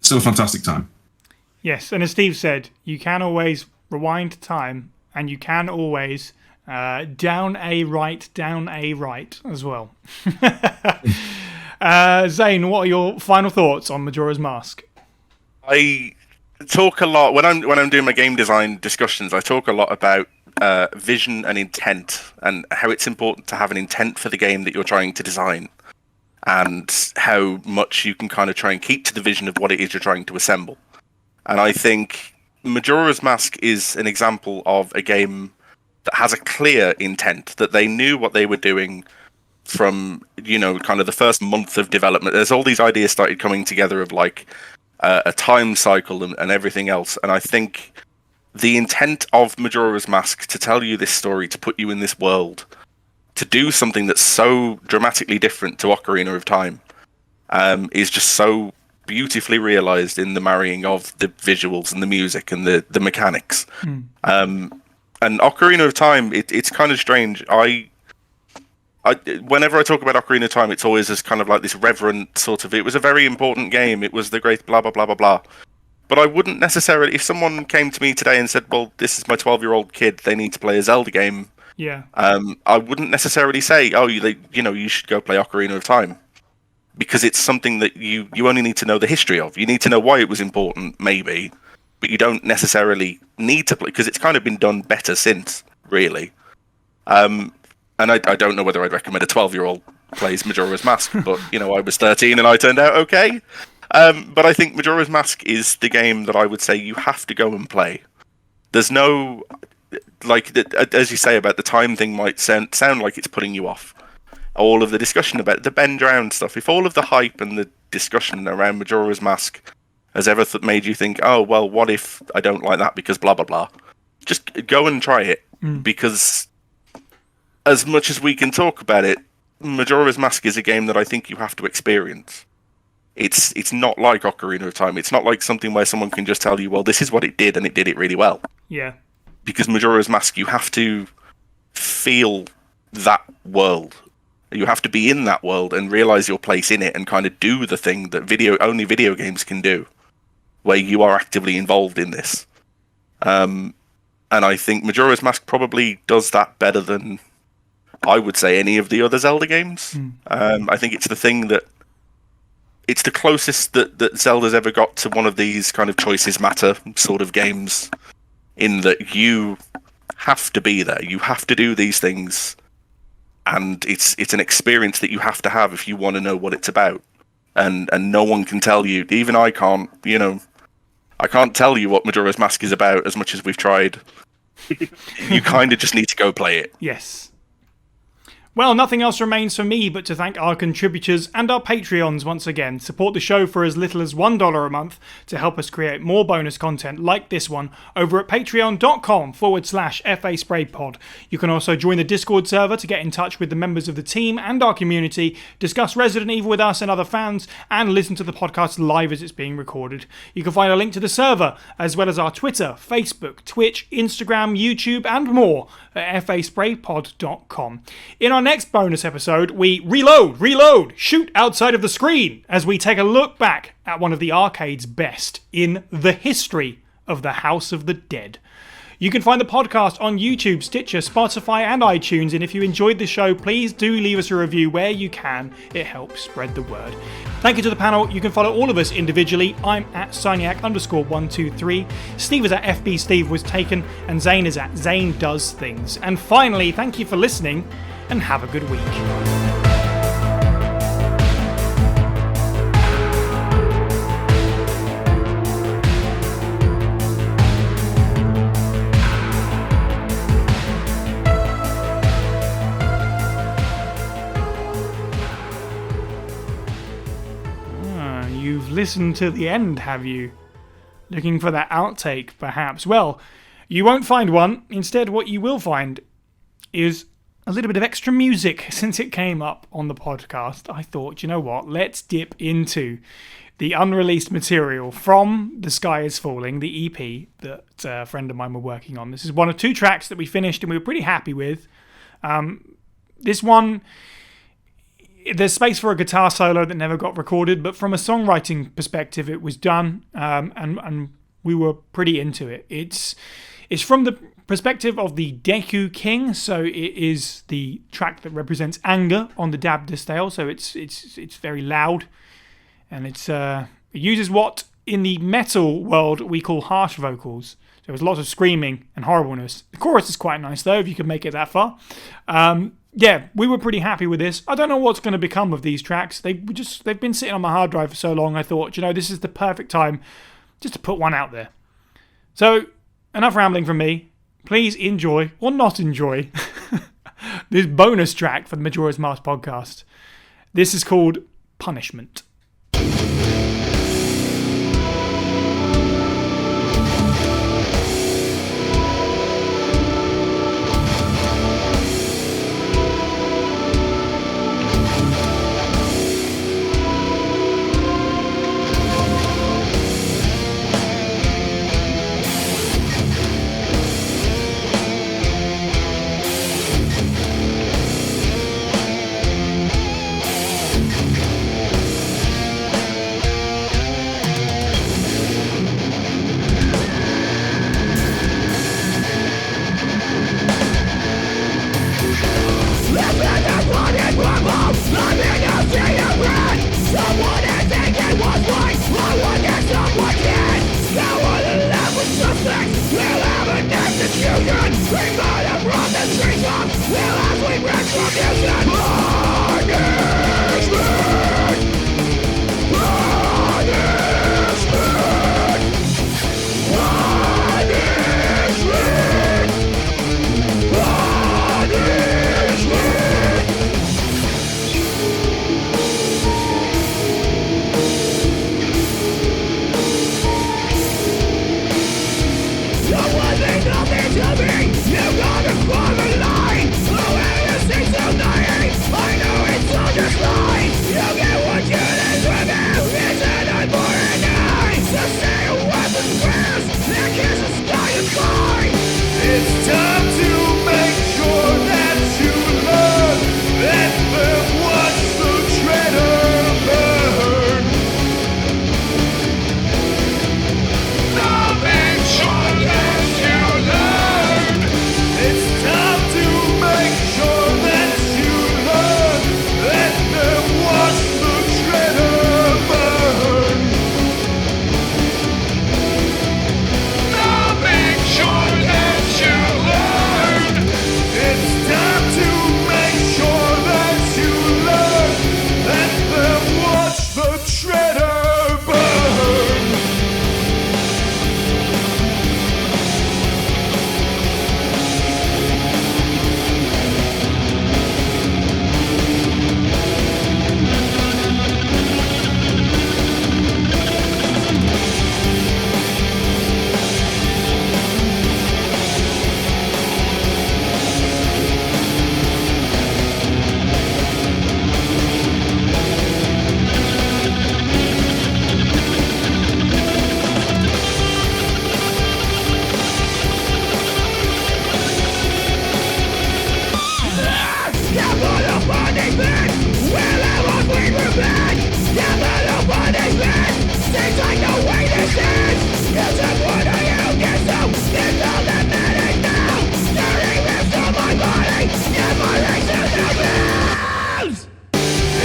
Still a fantastic time. Yes, and as Steve said, you can always rewind time, and you can always down a right as well. Zayne, what are your final thoughts on Majora's Mask? I talk a lot when I'm doing my game design discussions. I talk a lot about vision and intent, and how it's important to have an intent for the game that you're trying to design, and how much you can kind of try and keep to the vision of what it is you're trying to assemble. And I think Majora's Mask is an example of a game that has a clear intent, that they knew what they were doing from, kind of the first month of development. There's all these ideas started coming together of like a time cycle and everything else. And I think the intent of Majora's Mask to tell you this story, to put you in this world, to do something that's so dramatically different to Ocarina of Time, is just so beautifully realized in the marrying of the visuals and the music and the mechanics. And Ocarina of Time, it's kind of strange. Whenever I talk about Ocarina of Time, it's always as kind of like this reverent sort of, it was a very important game, it was the great blah blah blah blah blah. But I wouldn't necessarily, if someone came to me today and said, well, this is my 12-year-old kid, they need to play a Zelda game, I wouldn't necessarily say, oh, you should go play Ocarina of Time, because it's something that you only need to know the history of. You need to know why it was important, maybe, but you don't necessarily need to play, because it's kind of been done better since, really. And I don't know whether I'd recommend a 12-year-old plays Majora's Mask, but, I was 13 and I turned out okay. But I think Majora's Mask is the game that I would say you have to go and play. There's no, like, as you say about the time thing might sound like it's putting you off. All of the discussion about the bend around stuff, if all of the hype and the discussion around Majora's Mask has ever made you think, oh, well, what if I don't like that because blah, blah, blah, just go and try it. Because as much as we can talk about it, Majora's Mask is a game that I think you have to experience. It's not like Ocarina of Time. It's not like something where someone can just tell you, well, this is what it did, and it did it really well. Yeah. Because Majora's Mask, you have to feel that world. You have to be in that world and realize your place in it and kind of do the thing that only video games can do, where you are actively involved in this. And I think Majora's Mask probably does that better than, I would say, any of the other Zelda games. I think it's the thing that it's the closest that Zelda's ever got to one of these kind of choices matter sort of games, in that you have to be there, you have to do these things, and it's an experience that you have to have if you want to know what it's about. And no one can tell you, even I can't, I can't tell you what Majora's Mask is about as much as we've tried. You kind of just need to go play it. Yes. Well, nothing else remains for me but to thank our contributors and our Patreons once again. Support the show for as little as $1 a month to help us create more bonus content like this one over at patreon.com/FASprayPod. You can also join the Discord server to get in touch with the members of the team and our community, discuss Resident Evil with us and other fans, and listen to the podcast live as it's being recorded. You can find a link to the server, as well as our Twitter, Facebook, Twitch, Instagram, YouTube, and more at FASprayPod.com. In our next bonus episode, we reload, shoot outside of the screen as we take a look back at one of the arcade's best in the history of the House of the Dead. You can find the podcast on YouTube, Stitcher, Spotify, and iTunes, and if you enjoyed the show, please do leave us a review where you can. It helps spread the word. Thank you to the panel. You can follow all of us individually. I'm at Signiac_123. Steve is at FB Steve Was Taken, and Zayne is at Zayne Does Things. And finally, thank you for listening, and have a good week. You've listened to the end, have you? Looking for that outtake, perhaps? Well, you won't find one. Instead, what you will find is a little bit of extra music. Since it came up on the podcast, I thought, you know what? Let's dip into the unreleased material from The Sky Is Falling, the EP that a friend of mine were working on. This is one of two tracks that we finished and we were pretty happy with. This one, there's space for a guitar solo that never got recorded, but from a songwriting perspective, it was done, and we were pretty into it. It's from the perspective of the Deku King, so it is the track that represents anger on the Dab Distale, so it's very loud, and it uses what in the metal world we call harsh vocals. So there was lots of screaming and horribleness. The chorus is quite nice though, if you can make it that far. Yeah, we were pretty happy with this. I don't know what's going to become of these tracks. They've been sitting on my hard drive for so long. I thought, this is the perfect time just to put one out there. So enough rambling from me. Please enjoy or not enjoy this bonus track for the Majora's Mask podcast. This is called Punishment.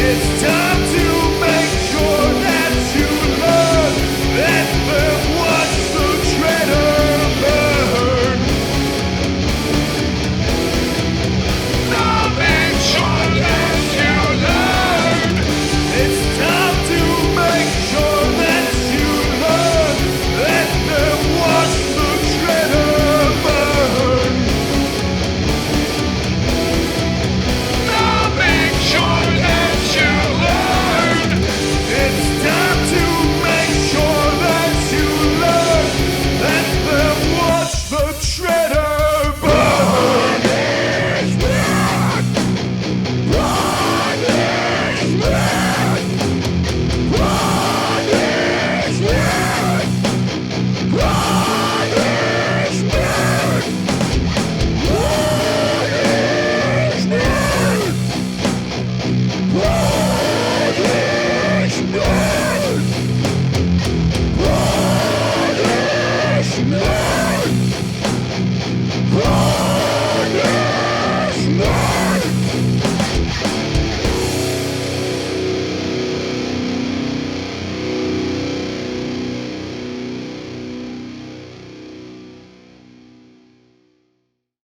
It's time.